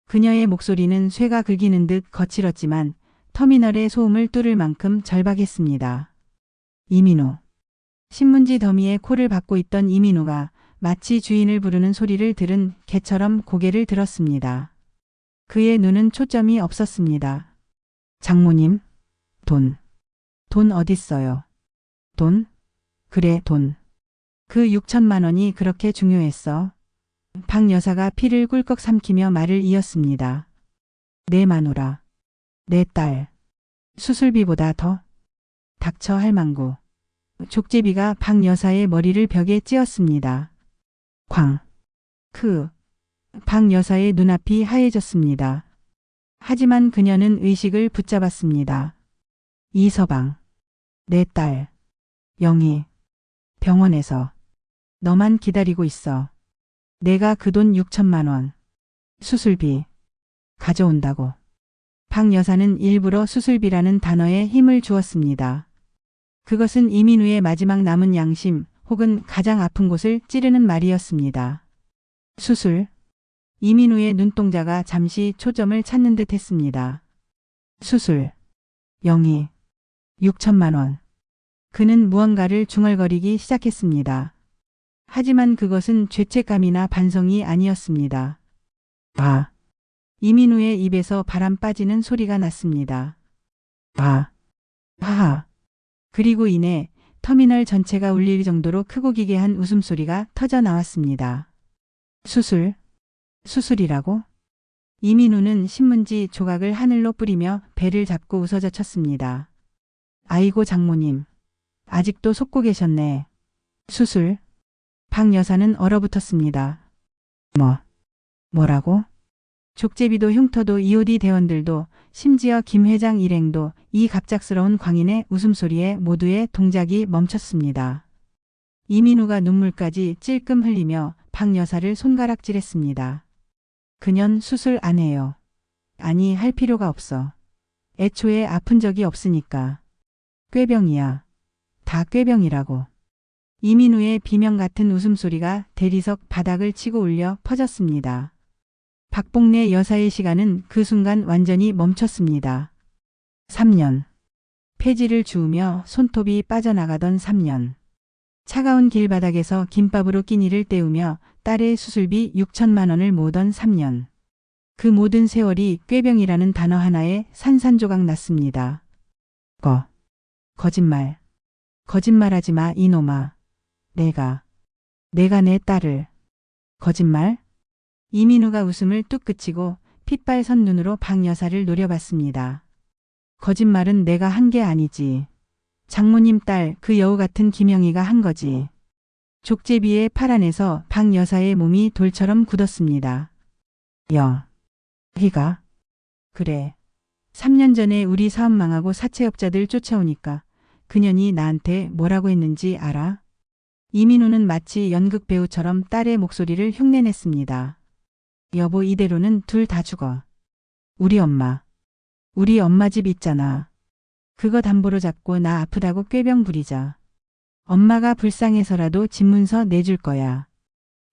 S2: 그녀의 목소리는 쇠가 긁히는 듯 거칠었지만 터미널의 소음을 뚫을 만큼 절박했습니다. 이민우. 신문지 더미에 코를 박고 있던 이민우가 마치 주인을 부르는 소리를 들은 개처럼 고개를 들었습니다. 그의 눈은 초점이 없었습니다. 장모님, 돈 어딨어요? 돈? 그래, 돈. 그 6천만 원이 그렇게 중요했어? 박 여사가 피를 꿀꺽 삼키며 말을 이었습니다. 내 마누라, 내 딸, 수술비보다 더? 닥쳐 할망구. 족제비가 박 여사의 머리를 벽에 찧었습니다. 쾅. 박 여사의 눈앞이 하얘졌습니다. 하지만 그녀는 의식을 붙잡았습니다. 이서방. 내 딸. 영희. 병원에서. 너만 기다리고 있어. 내가 그 돈 6천만 원. 수술비. 가져온다고. 박 여사는 일부러 수술비라는 단어에 힘을 주었습니다. 그것은 이민우의 마지막 남은 양심 혹은 가장 아픈 곳을 찌르는 말이었습니다. 수술. 이민우의 눈동자가 잠시 초점을 찾는 듯 했습니다. 수술. 영희. 6천만 원. 그는 무언가를 중얼거리기 시작했습니다. 하지만 그것은 죄책감이나 반성이 아니었습니다. 아. 이민우의 입에서 바람 빠지는 소리가 났습니다. 아. 하하. 그리고 이내 터미널 전체가 울릴 정도로 크고 기괴한 웃음소리가 터져 나왔습니다. 수술이라고? 이민우는 신문지 조각을 하늘로 뿌리며 배를 잡고 웃어젖혔습니다. 아이고 장모님. 아직도 속고 계셨네. 수술. 박 여사는 얼어붙었습니다. 뭐라고? 족제비도 흉터도 이오디 대원들도 심지어 김 회장 일행도 이 갑작스러운 광인의 웃음소리에 모두의 동작이 멈췄습니다. 이민우가 눈물까지 찔끔 흘리며 박 여사를 손가락질했습니다. 그년 수술 안 해요. 아니 할 필요가 없어. 애초에 아픈 적이 없으니까. 꾀병이야. 다 꾀병이라고. 이민우의 비명 같은 웃음소리가 대리석 바닥을 치고 울려 퍼졌습니다. 박복래 여사의 시간은 그 순간 완전히 멈췄습니다. 3년. 폐지를 주우며 손톱이 빠져나가던 3년. 차가운 길바닥에서 김밥으로 끼니를 때우며 딸의 수술비 6천만 원을 모으던 3년. 그 모든 세월이 꾀병이라는 단어 하나에 산산조각 났습니다. 거짓말. 거짓말하지 마 이놈아. 내가 내 딸을. 거짓말? 이민우가 웃음을 뚝 그치고 핏발선 눈으로 박 여사를 노려봤습니다. 거짓말은 내가 한 게 아니지. 장모님 딸 그 여우 같은 김영희가 한 거지. 족제비의 팔 안에서 박 여사의 몸이 돌처럼 굳었습니다. 희가? 그래. 3년 전에 우리 사업 망하고 사채업자들 쫓아오니까 그년이 나한테 뭐라고 했는지 알아? 이민우는 마치 연극 배우처럼 딸의 목소리를 흉내냈습니다. 여보 이대로는 둘 다 죽어. 우리 엄마 집 있잖아. 그거 담보로 잡고 나 아프다고 꾀병 부리자. 엄마가 불쌍해서라도 집문서 내줄 거야.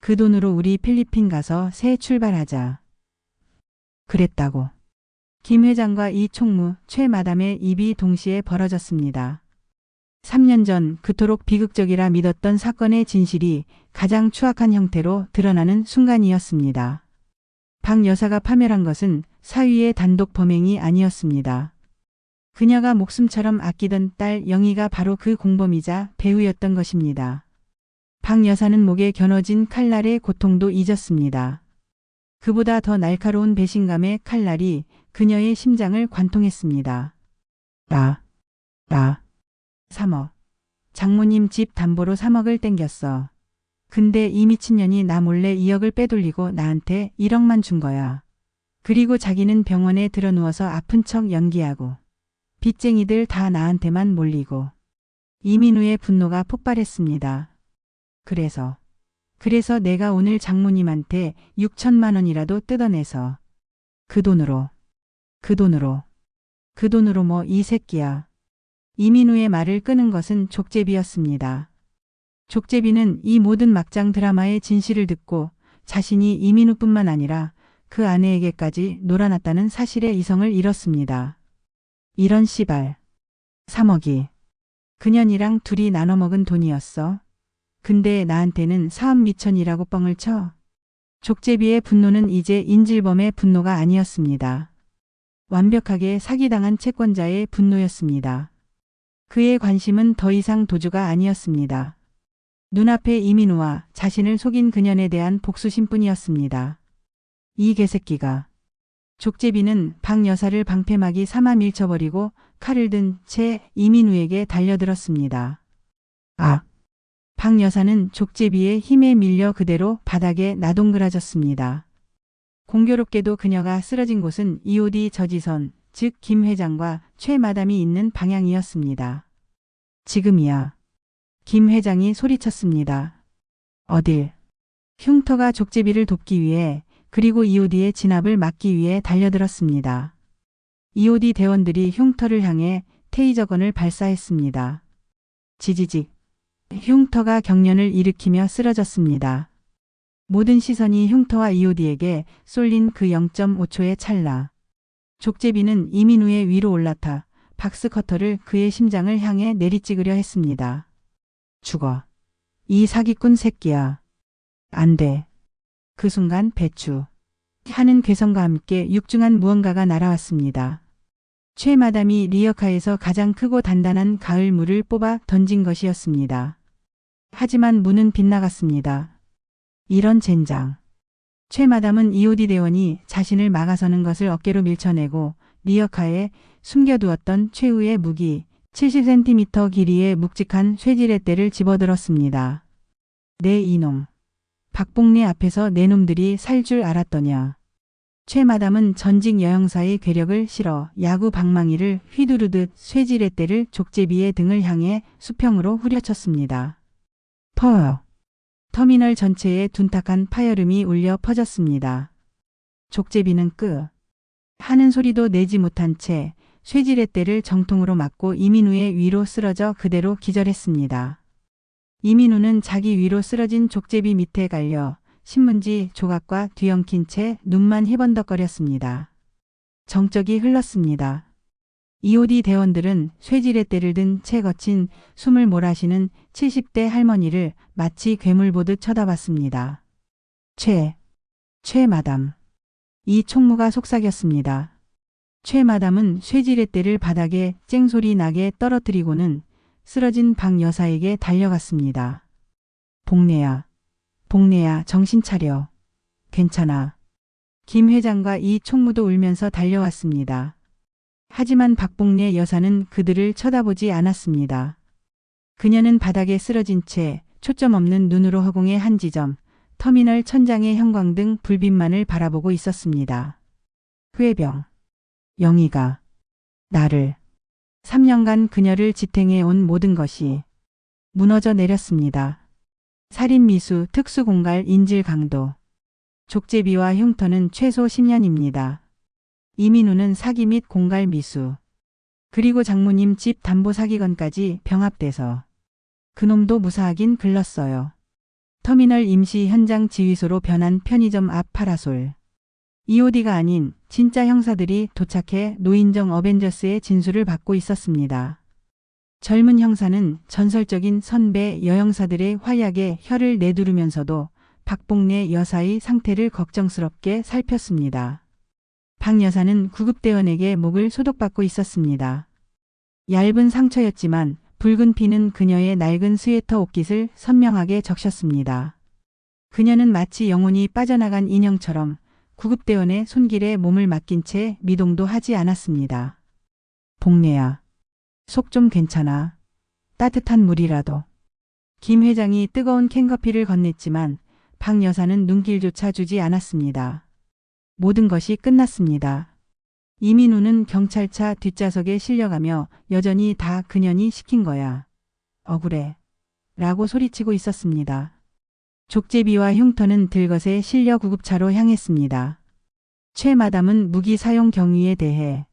S2: 그 돈으로 우리 필리핀 가서 새 출발하자. 그랬다고. 김 회장과 이 총무 최 마담의 입이 동시에 벌어졌습니다. 3년 전 그토록 비극적이라 믿었던 사건의 진실이 가장 추악한 형태로 드러나는 순간이었습니다. 박 여사가 파멸한 것은 사위의 단독 범행이 아니었습니다. 그녀가 목숨처럼 아끼던 딸 영희가 바로 그 공범이자 배우였던 것입니다. 박 여사는 목에 겨눠진 칼날의 고통도 잊었습니다. 그보다 더 날카로운 배신감의 칼날이 그녀의 심장을 관통했습니다. 3억. 장모님 집 담보로 3억을 땡겼어. 근데 이 미친년이 나 몰래 2억을 빼돌리고 나한테 1억만 준 거야. 그리고 자기는 병원에 들어누워서 아픈 척 연기하고 빚쟁이들 다 나한테만 몰리고. 이민우의 분노가 폭발했습니다. 그래서 내가 오늘 장모님한테 6천만 원이라도 뜯어내서 그 돈으로 뭐 이 새끼야. 이민우의 말을 끄는 것은 족제비였습니다. 족제비는 이 모든 막장 드라마의 진실을 듣고 자신이 이민우뿐만 아니라 그 아내에게까지 놀아났다는 사실에 이성을 잃었습니다. 이런 씨발. 3억이 그년이랑 둘이 나눠 먹은 돈이었어. 근데 나한테는 사업 미천이라고 뻥을 쳐. 족제비의 분노는 이제 인질범의 분노가 아니었습니다. 완벽하게 사기당한 채권자의 분노였습니다. 그의 관심은 더 이상 도주가 아니었습니다. 눈앞에 이민우와 자신을 속인 그년에 대한 복수심뿐이었습니다. 이 개새끼가. 족제비는 박 여사를 방패막이 삼아 밀쳐버리고 칼을 든 채 이민우에게 달려들었습니다. 박 여사는 족제비의 힘에 밀려 그대로 바닥에 나동그라졌습니다. 공교롭게도 그녀가 쓰러진 곳은 EOD 저지선, 즉 김 회장과 최 마담이 있는 방향이었습니다. 지금이야. 김 회장이 소리쳤습니다. 어딜? 흉터가 족제비를 돕기 위해 그리고 EOD의 진압을 막기 위해 달려들었습니다. EOD 대원들이 흉터를 향해 테이저건을 발사했습니다. 지지직. 흉터가 경련을 일으키며 쓰러졌습니다. 모든 시선이 흉터와 EOD에게 쏠린 그 0.5초의 찰나. 족제비는 이민우의 위로 올라타 박스커터를 그의 심장을 향해 내리찍으려 했습니다. 죽어. 이 사기꾼 새끼야. 안 돼. 그 순간 배추. 하는 괴성과 함께 육중한 무언가가 날아왔습니다. 최 마담이 리어카에서 가장 크고 단단한 가을 물을 뽑아 던진 것이었습니다. 하지만 문은 빗나갔습니다. 이런 젠장. 최 마담은 EOD 대원이 자신을 막아서는 것을 어깨로 밀쳐내고 리어카에 숨겨두었던 최후의 무기 70cm 길이의 묵직한 쇠지렛대를 집어들었습니다. 내 이놈. 박봉래 앞에서 내 놈들이 살 줄 알았더냐. 최 마담은 전직 여영사의 괴력을 실어 야구 방망이를 휘두르듯 쇠지렛대를 족제비의 등을 향해 수평으로 후려쳤습니다. 퍼. 터미널 전체에 둔탁한 파열음이 울려 퍼졌습니다. 족제비는 하는 소리도 내지 못한 채 쇠지렛대를 정통으로 맞고 이민우의 위로 쓰러져 그대로 기절했습니다. 이민우는 자기 위로 쓰러진 족제비 밑에 갈려 신문지 조각과 뒤엉킨 채 눈만 희번덕거렸습니다. 정적이 흘렀습니다. EOD 대원들은 쇠지렛대를 든 채 거친 숨을 몰아쉬는 70대 할머니를 마치 괴물 보듯 쳐다봤습니다. 최 마담. 이 총무가 속삭였습니다. 최 마담은 쇠지렛대를 바닥에 쨍소리 나게 떨어뜨리고는 쓰러진 박 여사에게 달려갔습니다. 복래야 정신 차려. 괜찮아. 김 회장과 이 총무도 울면서 달려왔습니다. 하지만 박복래 여사는 그들을 쳐다보지 않았습니다. 그녀는 바닥에 쓰러진 채 초점 없는 눈으로 허공의 한 지점, 터미널 천장의 형광등 불빛만을 바라보고 있었습니다. 후회병. 영희가 나를 3년간 그녀를 지탱해 온 모든 것이 무너져 내렸습니다. 살인미수 특수공갈 인질 강도. 족제비와 흉터는 최소 10년입니다. 이민우는 사기 및 공갈 미수. 그리고 장모님 집 담보 사기건까지 병합돼서 그놈도 무사하긴 글렀어요. 터미널 임시 현장 지휘소로 변한 편의점 앞 파라솔. EOD가 아닌 진짜 형사들이 도착해 노인정 어벤져스의 진술을 받고 있었습니다. 젊은 형사는 전설적인 선배 여형사들의 활약에 혀를 내두르면서도 박복래 여사의 상태를 걱정스럽게 살폈습니다. 박 여사는 구급대원에게 목을 소독받고 있었습니다. 얇은 상처였지만 붉은 피는 그녀의 낡은 스웨터 옷깃을 선명하게 적셨습니다. 그녀는 마치 영혼이 빠져나간 인형처럼 구급대원의 손길에 몸을 맡긴 채 미동도 하지 않았습니다. 복례야. 속 좀 괜찮아. 따뜻한 물이라도. 김 회장이 뜨거운 캔커피를 건넸지만 박 여사는 눈길조차 주지 않았습니다. 모든 것이 끝났습니다. 이민우는 경찰차 뒷좌석에 실려가며 여전히 다 그년이 시킨 거야. 억울해. 라고 소리치고 있었습니다. 족제비와 흉터는 들것에 실려 구급차로 향했습니다. 최 마담은 무기 사용 경위에 대해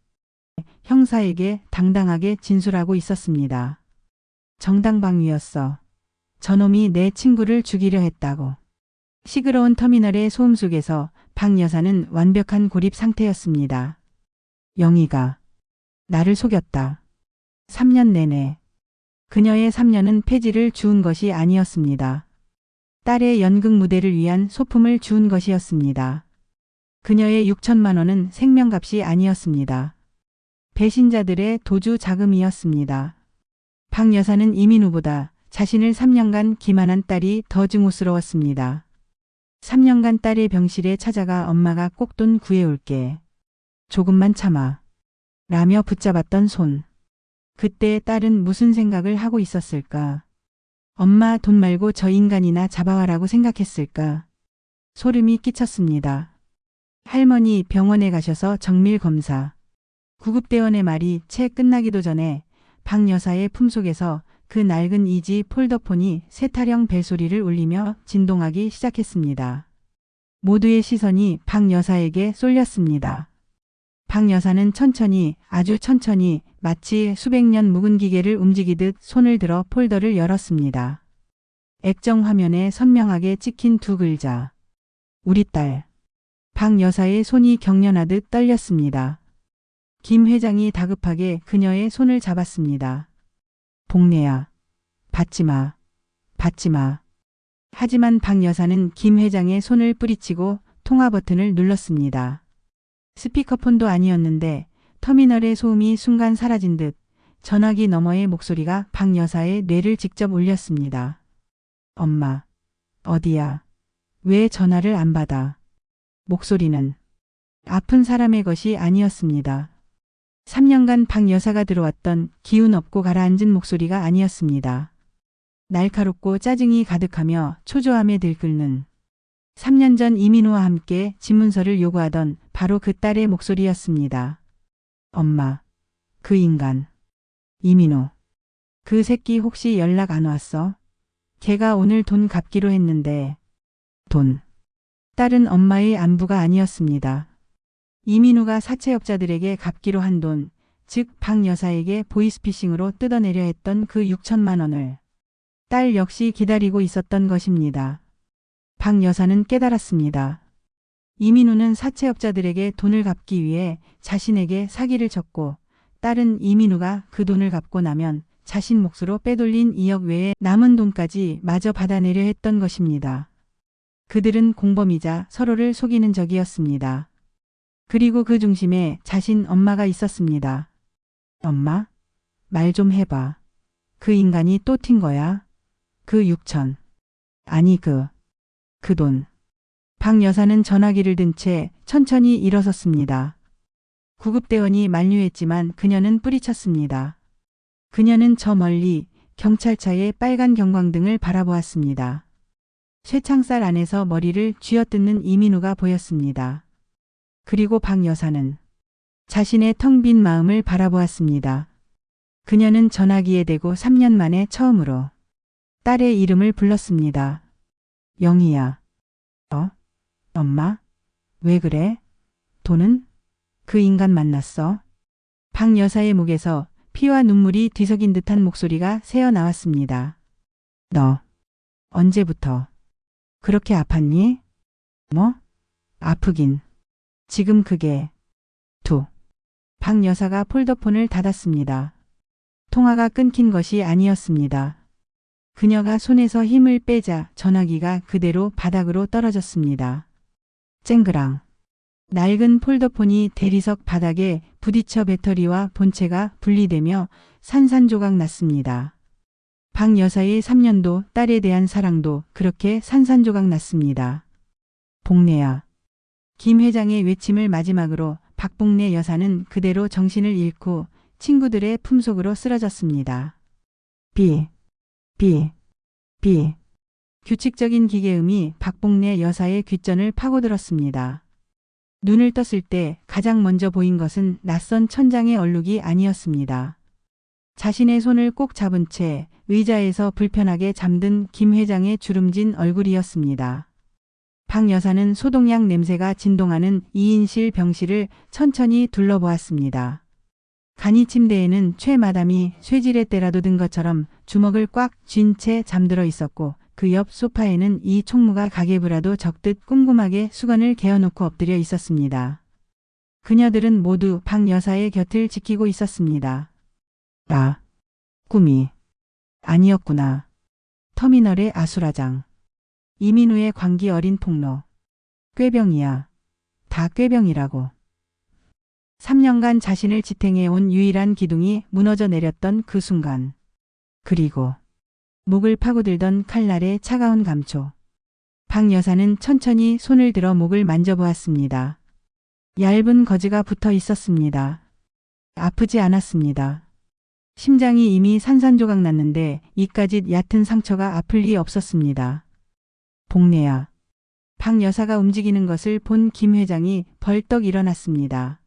S2: 형사에게 당당하게 진술하고 있었습니다. 정당방위였어. 저놈이 내 친구를 죽이려 했다고. 시끄러운 터미널의 소음 속에서 박 여사는 완벽한 고립 상태였습니다. 영희가 나를 속였다. 3년 내내. 그녀의 3년은 폐지를 주운 것이 아니었습니다. 딸의 연극 무대를 위한 소품을 주운 것이었습니다. 그녀의 6천만 원은 생명값이 아니었습니다. 배신자들의 도주 자금이었습니다. 박 여사는 이민우보다 자신을 3년간 기만한 딸이 더 증오스러웠습니다. 3년간 딸의 병실에 찾아가 엄마가 꼭 돈 구해올게. 조금만 참아. 라며 붙잡았던 손. 그때 딸은 무슨 생각을 하고 있었을까? 엄마 돈 말고 저 인간이나 잡아와라고 생각했을까? 소름이 끼쳤습니다. 할머니 병원에 가셔서 정밀 검사. 구급대원의 말이 채 끝나기도 전에 박 여사의 품속에서 그 낡은 이지 폴더폰이 세타령 벨소리를 울리며 진동하기 시작했습니다. 모두의 시선이 박 여사에게 쏠렸습니다. 박 여사는 천천히, 아주 천천히 마치 수백 년 묵은 기계를 움직이듯 손을 들어 폴더를 열었습니다. 액정 화면에 선명하게 찍힌 두 글자. 우리 딸. 박 여사의 손이 경련하듯 떨렸습니다. 김 회장이 다급하게 그녀의 손을 잡았습니다. 복례야. 받지마. 받지마. 하지만 박 여사는 김 회장의 손을 뿌리치고 통화 버튼을 눌렀습니다. 스피커폰도 아니었는데 터미널의 소음이 순간 사라진 듯 전화기 너머의 목소리가 박 여사의 뇌를 직접 울렸습니다. 엄마. 어디야? 왜 전화를 안 받아? 목소리는 아픈 사람의 것이 아니었습니다. 3년간 박 여사가 들어왔던 기운 없고 가라앉은 목소리가 아니었습니다. 날카롭고 짜증이 가득하며 초조함에 들끓는 3년 전 이민우와 함께 집문서를 요구하던 바로 그 딸의 목소리였습니다. 엄마, 그 인간, 이민우, 그 새끼 혹시 연락 안 왔어? 걔가 오늘 돈 갚기로 했는데. 돈. 딸은 엄마의 안부가 아니었습니다. 이민우가 사채업자들에게 갚기로 한 돈, 즉 박 여사에게 보이스피싱으로 뜯어내려 했던 그 6천만 원을 딸 역시 기다리고 있었던 것입니다. 박 여사는 깨달았습니다. 이민우는 사채업자들에게 돈을 갚기 위해 자신에게 사기를 쳤고 딸은 이민우가 그 돈을 갚고 나면 자신 몫으로 빼돌린 2억 외에 남은 돈까지 마저 받아내려 했던 것입니다. 그들은 공범이자 서로를 속이는 적이었습니다. 그리고 그 중심에 자신 엄마가 있었습니다. 엄마? 말 좀 해봐. 그 인간이 또 튄 거야? 그 6천. 아니 그 돈. 박 여사는 전화기를 든 채 천천히 일어섰습니다. 구급대원이 만류했지만 그녀는 뿌리쳤습니다. 그녀는 저 멀리 경찰차의 빨간 경광등을 바라보았습니다. 쇠창살 안에서 머리를 쥐어뜯는 이민우가 보였습니다. 그리고 박 여사는 자신의 텅 빈 마음을 바라보았습니다. 그녀는 전화기에 대고 3년 만에 처음으로 딸의 이름을 불렀습니다. 영희야. 엄마? 왜 그래? 돈은? 그 인간 만났어? 박 여사의 목에서 피와 눈물이 뒤섞인 듯한 목소리가 새어나왔습니다. 너 언제부터 그렇게 아팠니? 뭐? 아프긴. 지금 그게. 박 여사가 폴더폰을 닫았습니다. 통화가 끊긴 것이 아니었습니다. 그녀가 손에서 힘을 빼자 전화기가 그대로 바닥으로 떨어졌습니다. 쨍그랑. 낡은 폴더폰이 대리석 바닥에 부딪혀 배터리와 본체가 분리되며 산산조각 났습니다. 박 여사의 3년도 딸에 대한 사랑도 그렇게 산산조각 났습니다. 복내야. 김 회장의 외침을 마지막으로 박복내 여사는 그대로 정신을 잃고 친구들의 품속으로 쓰러졌습니다. 비. 규칙적인 기계음이 박복내 여사의 귓전을 파고들었습니다. 눈을 떴을 때 가장 먼저 보인 것은 낯선 천장의 얼룩이 아니었습니다. 자신의 손을 꼭 잡은 채 의자에서 불편하게 잠든 김 회장의 주름진 얼굴이었습니다. 박 여사는 소독약 냄새가 진동하는 2인실 병실을 천천히 둘러보았습니다. 간이 침대에는 최 마담이 쇠질에 때라도 든 것처럼 주먹을 꽉 쥔 채 잠들어 있었고 그 옆 소파에는 이 총무가 가계부라도 적듯 꼼꼼하게 수건을 개어놓고 엎드려 있었습니다. 그녀들은 모두 박 여사의 곁을 지키고 있었습니다. 아, 꿈이 아니었구나. 터미널의 아수라장. 이민우의 광기 어린 폭로. 꾀병이야. 다 꾀병이라고. 3년간 자신을 지탱해온 유일한 기둥이 무너져 내렸던 그 순간. 그리고 목을 파고들던 칼날의 차가운 감촉. 박 여사는 천천히 손을 들어 목을 만져보았습니다. 얇은 거즈가 붙어 있었습니다. 아프지 않았습니다. 심장이 이미 산산조각 났는데 이까짓 얕은 상처가 아플 리 없었습니다. 복내야. 박 여사가 움직이는 것을 본 김 회장이 벌떡 일어났습니다.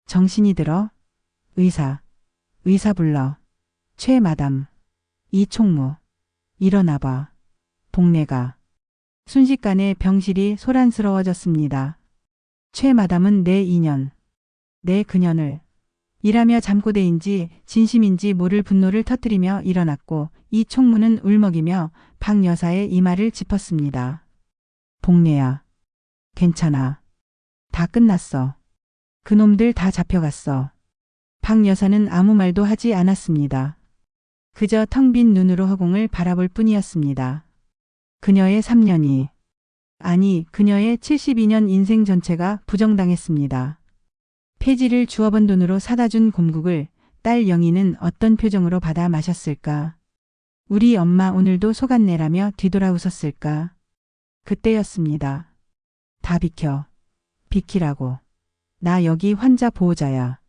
S2: 정신이 들어? 의사 불러. 최 마담. 이 총무. 일어나봐. 복내가. 순식간에 병실이 소란스러워졌습니다. 최 마담은 내 인연. 내 그년을. 이라며 잠꼬대인지 진심인지 모를 분노를 터뜨리며 일어났고 이 총무는 울먹이며 박 여사의 이마를 짚었습니다. 복내야. 괜찮아. 다 끝났어. 그놈들 다 잡혀갔어. 박 여사는 아무 말도 하지 않았습니다. 그저 텅 빈 눈으로 허공을 바라볼 뿐이었습니다. 그녀의 3년이, 아니 그녀의 72년 인생 전체가 부정당했습니다. 폐지를 주워 번 돈으로 사다 준 곰국을 딸 영희는 어떤 표정으로 받아 마셨을까? 우리 엄마 오늘도 속았네라며 뒤돌아 웃었을까? 그때였습니다. 다 비켜. 비키라고. 나 여기 환자 보호자야.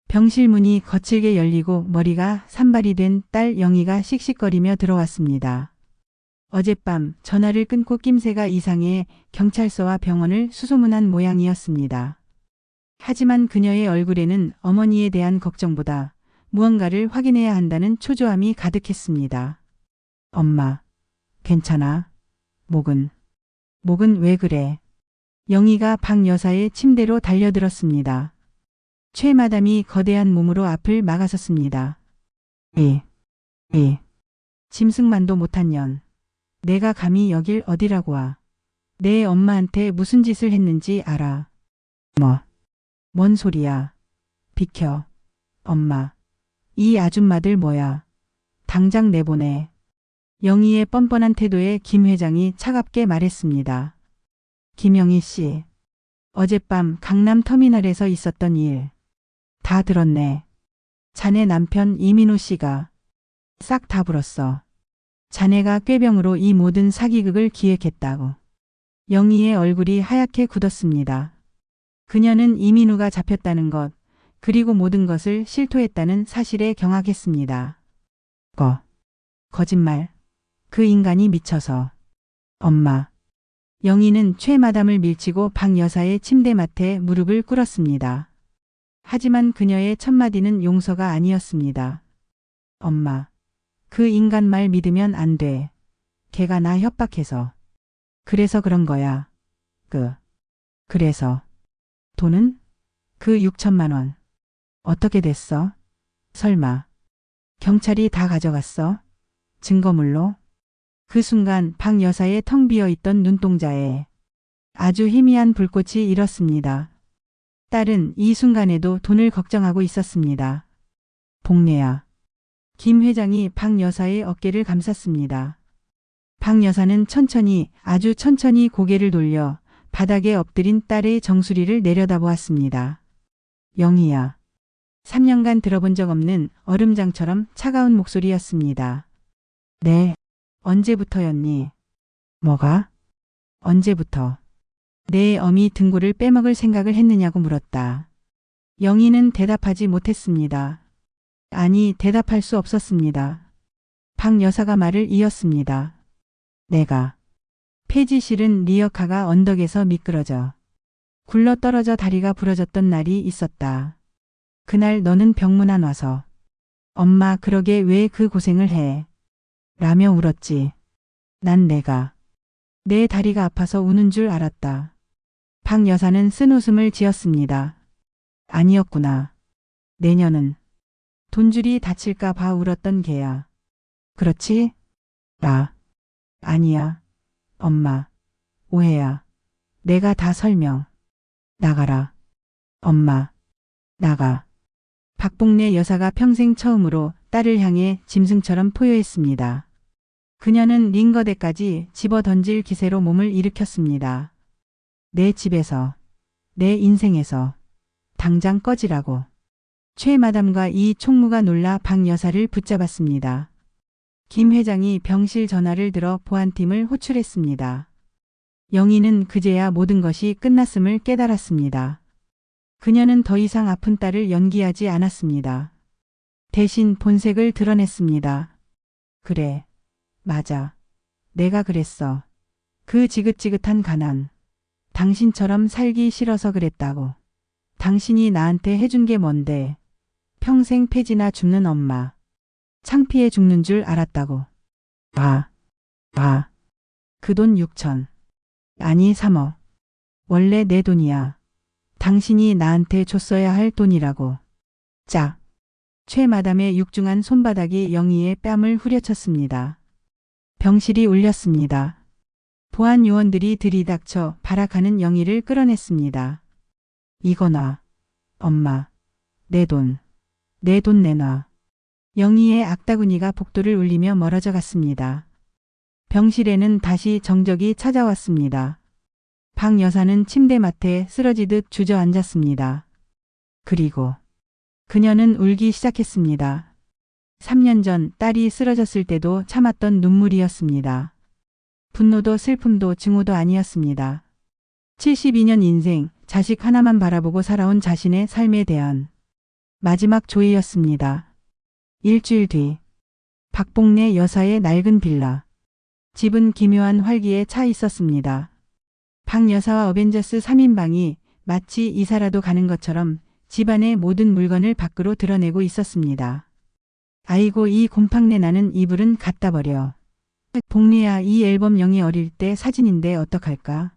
S2: 병실 문이 거칠게 열리고 머리가 산발이 된 딸 영희가 씩씩거리며 들어왔습니다. 어젯밤 전화를 끊고 낌새가 이상해 경찰서와 병원을 수소문한 모양이었습니다. 하지만 그녀의 얼굴에는 어머니에 대한 걱정보다 무언가를 확인해야 한다는 초조함이 가득했습니다. 엄마, 괜찮아? 목은 왜 그래? 영희가 박 여사의 침대로 달려들었습니다. 최 마담이 거대한 몸으로 앞을 막아섰습니다. 짐승만도 못한 년. 내가 감히 여길 어디라고 와. 내 엄마한테 무슨 짓을 했는지 알아. 뭔 소리야. 비켜. 엄마. 이 아줌마들 뭐야. 당장 내보내. 영희의 뻔뻔한 태도에 김 회장이 차갑게 말했습니다. 김영희 씨. 어젯밤 강남 터미널에서 있었던 일. 다 들었네. 자네 남편 이민우 씨가 싹 다 불었어. 자네가 꾀병으로 이 모든 사기극을 기획했다고. 영희의 얼굴이 하얗게 굳었습니다. 그녀는 이민우가 잡혔다는 것, 그리고 모든 것을 실토했다는 사실에 경악했습니다. 거짓말. 그 인간이 미쳐서. 엄마. 영희는 최 마담을 밀치고 박 여사의 침대맡에 무릎을 꿇었습니다. 하지만 그녀의 첫마디는 용서가 아니었습니다. 엄마. 그 인간 말 믿으면 안 돼. 걔가 나 협박해서. 그래서 그런 거야. 그래서. 돈은? 그 6천만 원. 어떻게 됐어? 설마. 경찰이 다 가져갔어? 증거물로? 그 순간 박 여사의 텅 비어있던 눈동자에 아주 희미한 불꽃이 일었습니다. 딸은 이 순간에도 돈을 걱정하고 있었습니다. 복내야. 김 회장이 박 여사의 어깨를 감쌌습니다. 박 여사는 천천히, 아주 천천히 고개를 돌려 바닥에 엎드린 딸의 정수리를 내려다보았습니다. 영희야. 3년간 들어본 적 없는 얼음장처럼 차가운 목소리였습니다. 네. 언제부터였니? 뭐가? 언제부터? 내 어미 등골을 빼먹을 생각을 했느냐고 물었다. 영희는 대답하지 못했습니다. 아니, 대답할 수 없었습니다. 박 여사가 말을 이었습니다. 내가. 폐지실은 리어카가 언덕에서 미끄러져 굴러떨어져 다리가 부러졌던 날이 있었다. 그날 너는 병문안 와서 엄마 그러게 왜 그 고생을 해? 라며 울었지. 난 내가 내 다리가 아파서 우는 줄 알았다. 박 여사는 쓴웃음을 지었습니다. 아니었구나. 내년은 돈줄이 다칠까 봐 울었던 개야. 그렇지? 아니야. 엄마. 오해야. 내가 다 설명. 나가라. 엄마. 나가. 박복래 여사가 평생 처음으로 딸을 향해 짐승처럼 포효했습니다. 그녀는 링거대까지 집어던질 기세로 몸을 일으켰습니다. 내 집에서, 내 인생에서 당장 꺼지라고. 최 마담과 이 총무가 놀라 박 여사를 붙잡았습니다. 김 회장이 병실 전화를 들어 보안팀을 호출했습니다. 영희는 그제야 모든 것이 끝났음을 깨달았습니다. 그녀는 더 이상 아픈 딸을 연기하지 않았습니다. 대신 본색을 드러냈습니다. 그래. 맞아. 내가 그랬어. 그 지긋지긋한 가난. 당신처럼 살기 싫어서 그랬다고. 당신이 나한테 해준 게 뭔데. 평생 폐지나 줍는 엄마. 창피해 죽는 줄 알았다고. 그 돈 6천. 아니 3억. 원래 내 돈이야. 당신이 나한테 줬어야 할 돈이라고. 짝. 최 마담의 육중한 손바닥이 영희의 뺨을 후려쳤습니다. 병실이 울렸습니다. 보안 요원들이 들이닥쳐 발악하는 영희를 끌어냈습니다. 이거 놔. 엄마. 내 돈. 내 돈 내놔. 영희의 악다구니가 복도를 울리며 멀어져 갔습니다. 병실에는 다시 정적이 찾아왔습니다. 박 여사는 침대맡에 쓰러지듯 주저앉았습니다. 그리고 그녀는 울기 시작했습니다. 3년 전 딸이 쓰러졌을 때도 참았던 눈물이었습니다. 분노도 슬픔도 증오도 아니었습니다. 72년 인생, 자식 하나만 바라보고 살아온 자신의 삶에 대한 마지막 조의였습니다. 일주일 뒤, 박복래 여사의 낡은 빌라. 집은 기묘한 활기에 차 있었습니다. 박 여사와 어벤져스 3인방이 마치 이사라도 가는 것처럼 집안의 모든 물건을 밖으로 드러내고 있었습니다. 아이고 이 곰팡내 나는 이불은 갖다 버려. 복래야 이 앨범 영희 어릴 때 사진인데 어떡할까?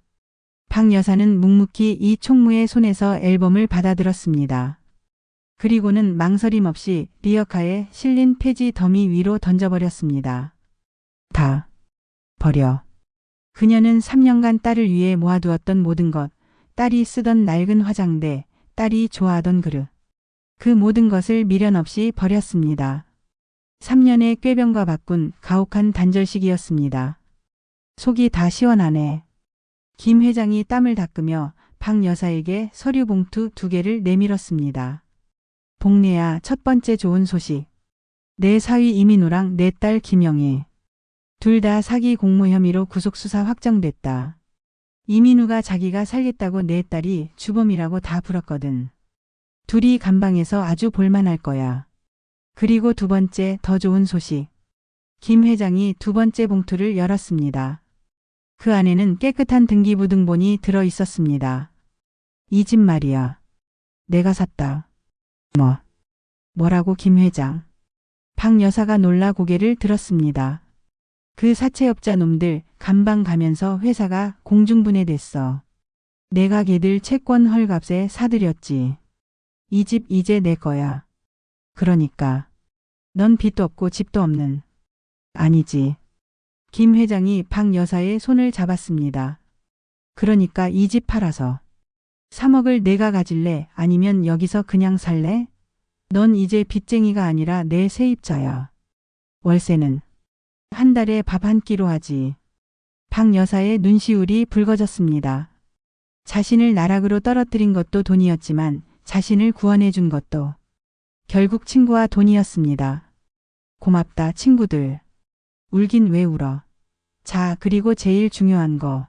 S2: 박 여사는 묵묵히 이 총무의 손에서 앨범을 받아들었습니다. 그리고는 망설임 없이 리어카에 실린 폐지 더미 위로 던져버렸습니다. 다 버려. 그녀는 3년간 딸을 위해 모아두었던 모든 것, 딸이 쓰던 낡은 화장대, 딸이 좋아하던 그릇. 그 모든 것을 미련 없이 버렸습니다. 3년의 꾀병과 바꾼 가혹한 단절식이었습니다. 속이 다 시원하네. 김 회장이 땀을 닦으며 박 여사에게 서류 봉투 2개를 내밀었습니다. 복래야, 첫 번째 좋은 소식. 내 사위 이민우랑 내 딸 김영희. 둘 다 사기 공모 혐의로 구속수사 확정됐다. 이민우가 자기가 살겠다고 내 딸이 주범이라고 다 불었거든. 둘이 감방에서 아주 볼만할 거야. 그리고 두 번째 더 좋은 소식. 김 회장이 두 번째 봉투를 열었습니다. 그 안에는 깨끗한 등기부 등본이 들어 있었습니다. 이 집 말이야. 내가 샀다. 뭐라고 김 회장. 박 여사가 놀라 고개를 들었습니다. 그 사채업자 놈들 감방 가면서 회사가 공중분해됐어. 내가 걔들 채권 헐값에 사들였지. 이 집 이제 내 거야. 그러니까 넌 빚도 없고 집도 없는. 아니지. 김 회장이 박 여사의 손을 잡았습니다. 그러니까 이 집 팔아서 3억을 내가 가질래? 아니면 여기서 그냥 살래? 넌 이제 빚쟁이가 아니라 내 세입자야. 월세는 한 달에 밥 한 끼로 하지. 박 여사의 눈시울이 붉어졌습니다. 자신을 나락으로 떨어뜨린 것도 돈이었지만 자신을 구원해 준 것도 결국 친구와 돈이었습니다. 고맙다 친구들. 울긴 왜 울어. 자, 그리고 제일 중요한 거.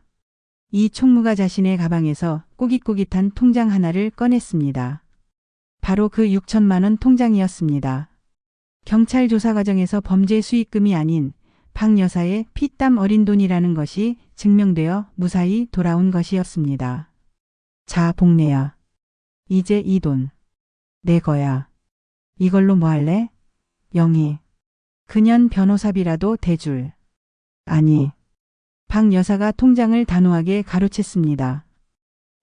S2: 이 총무가 자신의 가방에서 꼬깃꼬깃한 통장 하나를 꺼냈습니다. 바로 그 6천만 원 통장이었습니다. 경찰 조사 과정에서 범죄 수익금이 아닌 박 여사의 피땀 어린 돈이라는 것이 증명되어 무사히 돌아온 것이었습니다. 자, 복내야. 이제 이 돈 내 거야. 이걸로 뭐 할래? 영희. 그년 변호사비라도 대줄. 아니. 박 여사가 통장을 단호하게 가로챘습니다.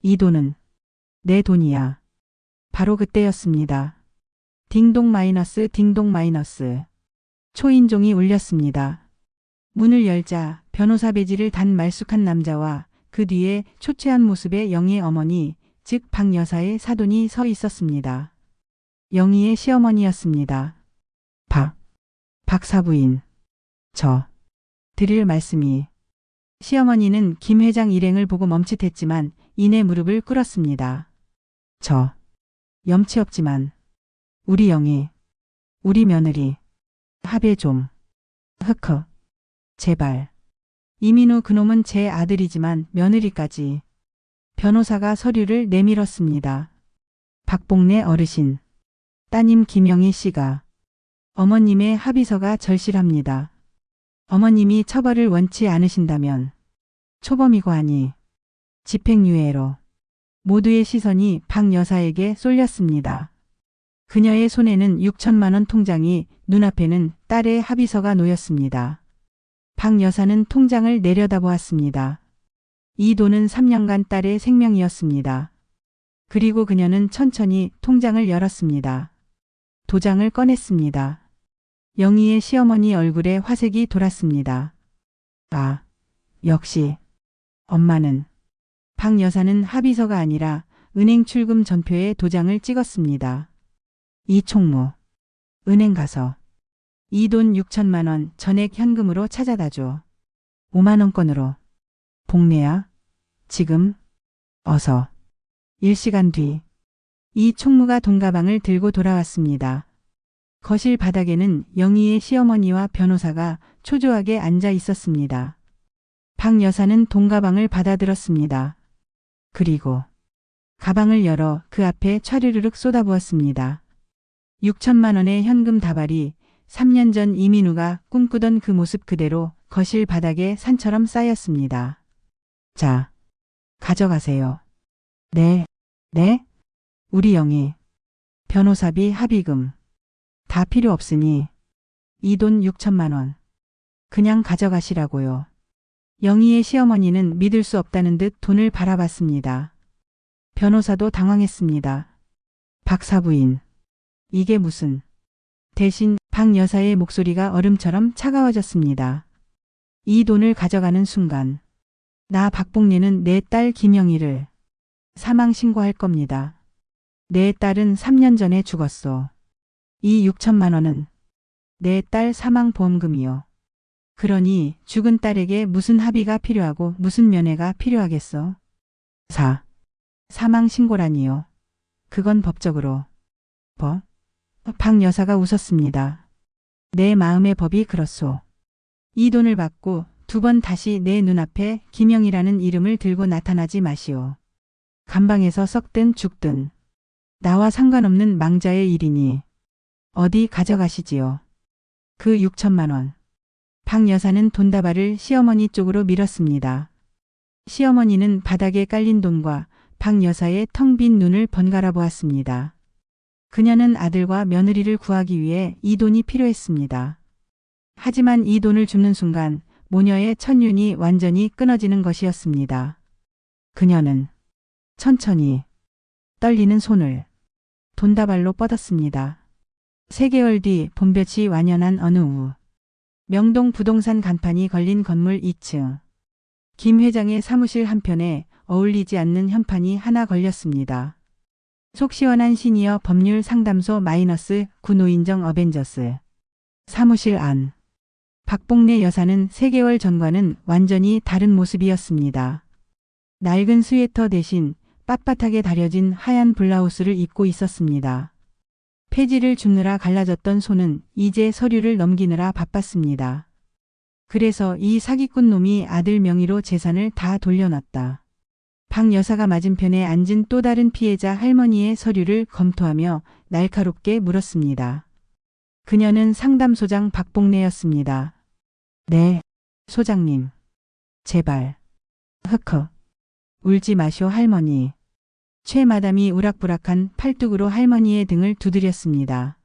S2: 이 돈은 내 돈이야. 바로 그때였습니다. 딩동 마이너스 딩동 마이너스. 초인종이 울렸습니다. 문을 열자 변호사 배지를 단 말쑥한 남자와 그 뒤에 초췌한 모습의 영희의 어머니, 즉 박 여사의 사돈이 서 있었습니다. 영희의 시어머니였습니다. 박 사부인. 드릴 말씀이. 시어머니는 김 회장 일행을 보고 멈칫했지만 이내 무릎을 꿇었습니다. 염치 없지만 우리 영희, 우리 며느리 합의 좀. 흑흑. 제발. 이민우 그놈은 제 아들이지만 며느리까지. 변호사가 서류를 내밀었습니다. 박복내 어르신. 따님 김영희 씨가. 어머님의 합의서가 절실합니다. 어머님이 처벌을 원치 않으신다면 초범이고 하니 집행유예로. 모두의 시선이 박 여사에게 쏠렸습니다. 그녀의 손에는 6천만 원 통장이, 눈앞에는 딸의 합의서가 놓였습니다. 박 여사는 통장을 내려다보았습니다. 이 돈은 3년간 딸의 생명이었습니다. 그리고 그녀는 천천히 통장을 열었습니다. 도장을 꺼냈습니다. 영희의 시어머니 얼굴에 화색이 돌았습니다. 아, 역시 엄마는. 박 여사는 합의서가 아니라 은행 출금 전표에 도장을 찍었습니다. 이 총무. 은행 가서 이 돈 6천만 원 전액 현금으로 찾아다 줘. 5만 원권으로. 복내야. 지금. 어서. 1시간 뒤. 이 총무가 돈가방을 들고 돌아왔습니다. 거실 바닥에는 영희의 시어머니와 변호사가 초조하게 앉아 있었습니다. 박 여사는 돈가방을 받아들었습니다. 그리고 가방을 열어 그 앞에 촤르르륵 쏟아부었습니다. 6천만 원의 현금 다발이 3년 전 이민우가 꿈꾸던 그 모습 그대로 거실 바닥에 산처럼 쌓였습니다. 자, 가져가세요. 네. 우리 영희. 변호사비 합의금. 다 필요 없으니 이 돈 6천만 원. 그냥 가져가시라고요. 영희의 시어머니는 믿을 수 없다는 듯 돈을 바라봤습니다. 변호사도 당황했습니다. 박 사부인. 이게 무슨. 대신 박 여사의 목소리가 얼음처럼 차가워졌습니다. 이 돈을 가져가는 순간 나 박복리는 내 딸 김영희를 사망 신고할 겁니다. 내 딸은 3년 전에 죽었어. 이 6천만 원은 내 딸 사망 보험금이요. 그러니 죽은 딸에게 무슨 합의가 필요하고 무슨 면회가 필요하겠어. 사망 신고라니요. 그건 법적으로. 박 여사가 웃었습니다. 내 마음의 법이 그렇소. 이 돈을 받고 2번 다시 내 눈앞에 김영이라는 이름을 들고 나타나지 마시오. 감방에서 썩든 죽든 나와 상관없는 망자의 일이니 어디 가져가시지요. 그 6천만 원. 박 여사는 돈다발을 시어머니 쪽으로 밀었습니다. 시어머니는 바닥에 깔린 돈과 박 여사의 텅 빈 눈을 번갈아 보았습니다. 그녀는 아들과 며느리를 구하기 위해 이 돈이 필요했습니다. 하지만 이 돈을 줍는 순간 모녀의 천륜이 완전히 끊어지는 것이었습니다. 그녀는 천천히 떨리는 손을 돈다발로 뻗었습니다. 3개월 뒤 봄볕이 완연한 어느 오후. 명동 부동산 간판이 걸린 건물 2층. 김 회장의 사무실 한편에 어울리지 않는 현판이 하나 걸렸습니다. 속 시원한 시니어 법률 상담소 -9 노인정 어벤져스. 사무실 안. 박복내 여사는 3개월 전과는 완전히 다른 모습이었습니다. 낡은 스웨터 대신 빳빳하게 다려진 하얀 블라우스를 입고 있었습니다. 폐지를 줍느라 갈라졌던 손은 이제 서류를 넘기느라 바빴습니다. 그래서 이 사기꾼 놈이 아들 명의로 재산을 다 돌려놨다. 박 여사가 맞은편에 앉은 또 다른 피해자 할머니의 서류를 검토하며 날카롭게 물었습니다. 그녀는 상담소장 박복래였습니다. 네, 소장님. 제발. 흑흑. 울지 마쇼 할머니. 최 마담이 우락부락한 팔뚝으로 할머니의 등을 두드렸습니다.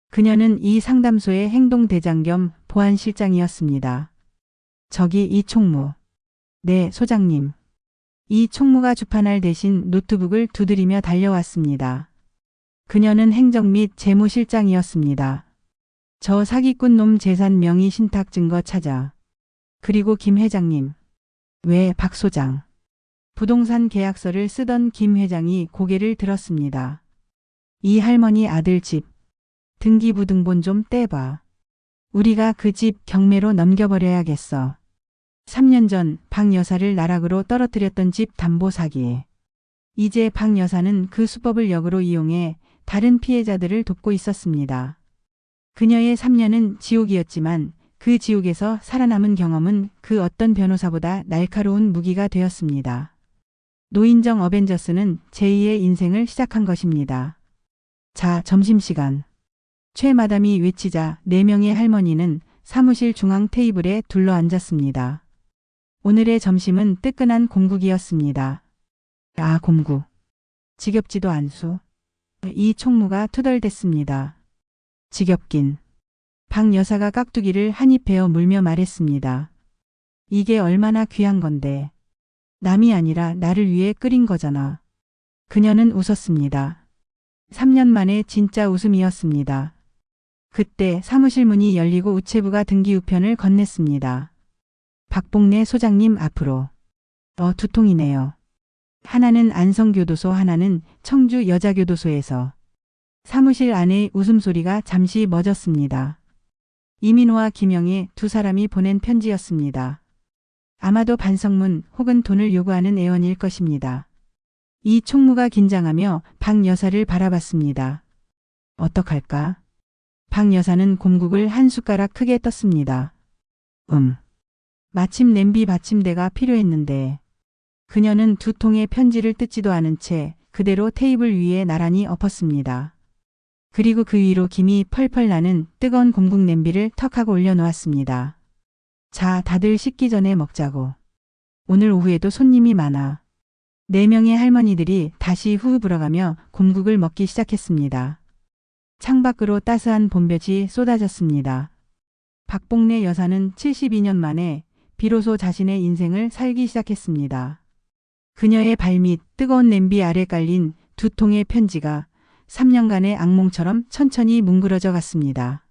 S2: 그녀는 이 상담소의 행동대장 겸 보안실장이었습니다. 저기 이 총무. 네, 소장님. 이 총무가 주판할 대신 노트북을 두드리며 달려왔습니다. 그녀는 행정 및 재무실장이었습니다. 저 사기꾼 놈 재산 명의 신탁 증거 찾아. 그리고 김 회장님. 왜 박 소장. 부동산 계약서를 쓰던 김 회장이 고개를 들었습니다. 이 할머니 아들 집. 등기부등본 좀 떼봐. 우리가 그 집 경매로 넘겨버려야겠어. 3년 전 박 여사를 나락으로 떨어뜨렸던 집 담보 사기. 이제 박 여사는 그 수법을 역으로 이용해 다른 피해자들을 돕고 있었습니다. 그녀의 3년은 지옥이었지만 그 지옥에서 살아남은 경험은 그 어떤 변호사보다 날카로운 무기가 되었습니다. 노인정 어벤져스는 제2의 인생을 시작한 것입니다. 자, 점심시간. 최 마담이 외치자 4명의 할머니는 사무실 중앙 테이블에 둘러앉았습니다. 오늘의 점심은 뜨끈한 곰국이었습니다. 아, 곰국. 지겹지도 않소. 이 총무가 투덜댔습니다. 지겹긴. 박 여사가 깍두기를 한 입 베어 물며 말했습니다. 이게 얼마나 귀한 건데. 남이 아니라 나를 위해 끓인 거잖아. 그녀는 웃었습니다. 3년 만에 진짜 웃음이었습니다. 그때 사무실 문이 열리고 우체부가 등기 우편을 건넸습니다. 박복래 소장님 앞으로. 두 통이네요. 하나는 안성교도소, 하나는 청주 여자교도소에서. 사무실 안의 웃음소리가 잠시 멎었습니다. 이민호와 김영애 두 사람이 보낸 편지였습니다. 아마도 반성문 혹은 돈을 요구하는 애원일 것입니다. 이 총무가 긴장하며 박 여사를 바라봤습니다. 어떡할까? 박 여사는 곰국을 한 숟가락 크게 떴습니다. 마침 냄비 받침대가 필요했는데. 그녀는 두 통의 편지를 뜯지도 않은 채 그대로 테이블 위에 나란히 엎었습니다. 그리고 그 위로 김이 펄펄 나는 뜨거운 곰국 냄비를 턱하고 올려놓았습니다. 자, 다들 식기 전에 먹자고. 오늘 오후에도 손님이 많아. 4명의 할머니들이 다시 후후 불어가며 곰국을 먹기 시작했습니다. 창밖으로 따스한 봄볕이 쏟아졌습니다. 박복래 여사는 72년 만에 비로소 자신의 인생을 살기 시작했습니다. 그녀의 발밑 뜨거운 냄비 아래 깔린 두 통의 편지가 3년간의 악몽처럼 천천히 뭉그러져 갔습니다.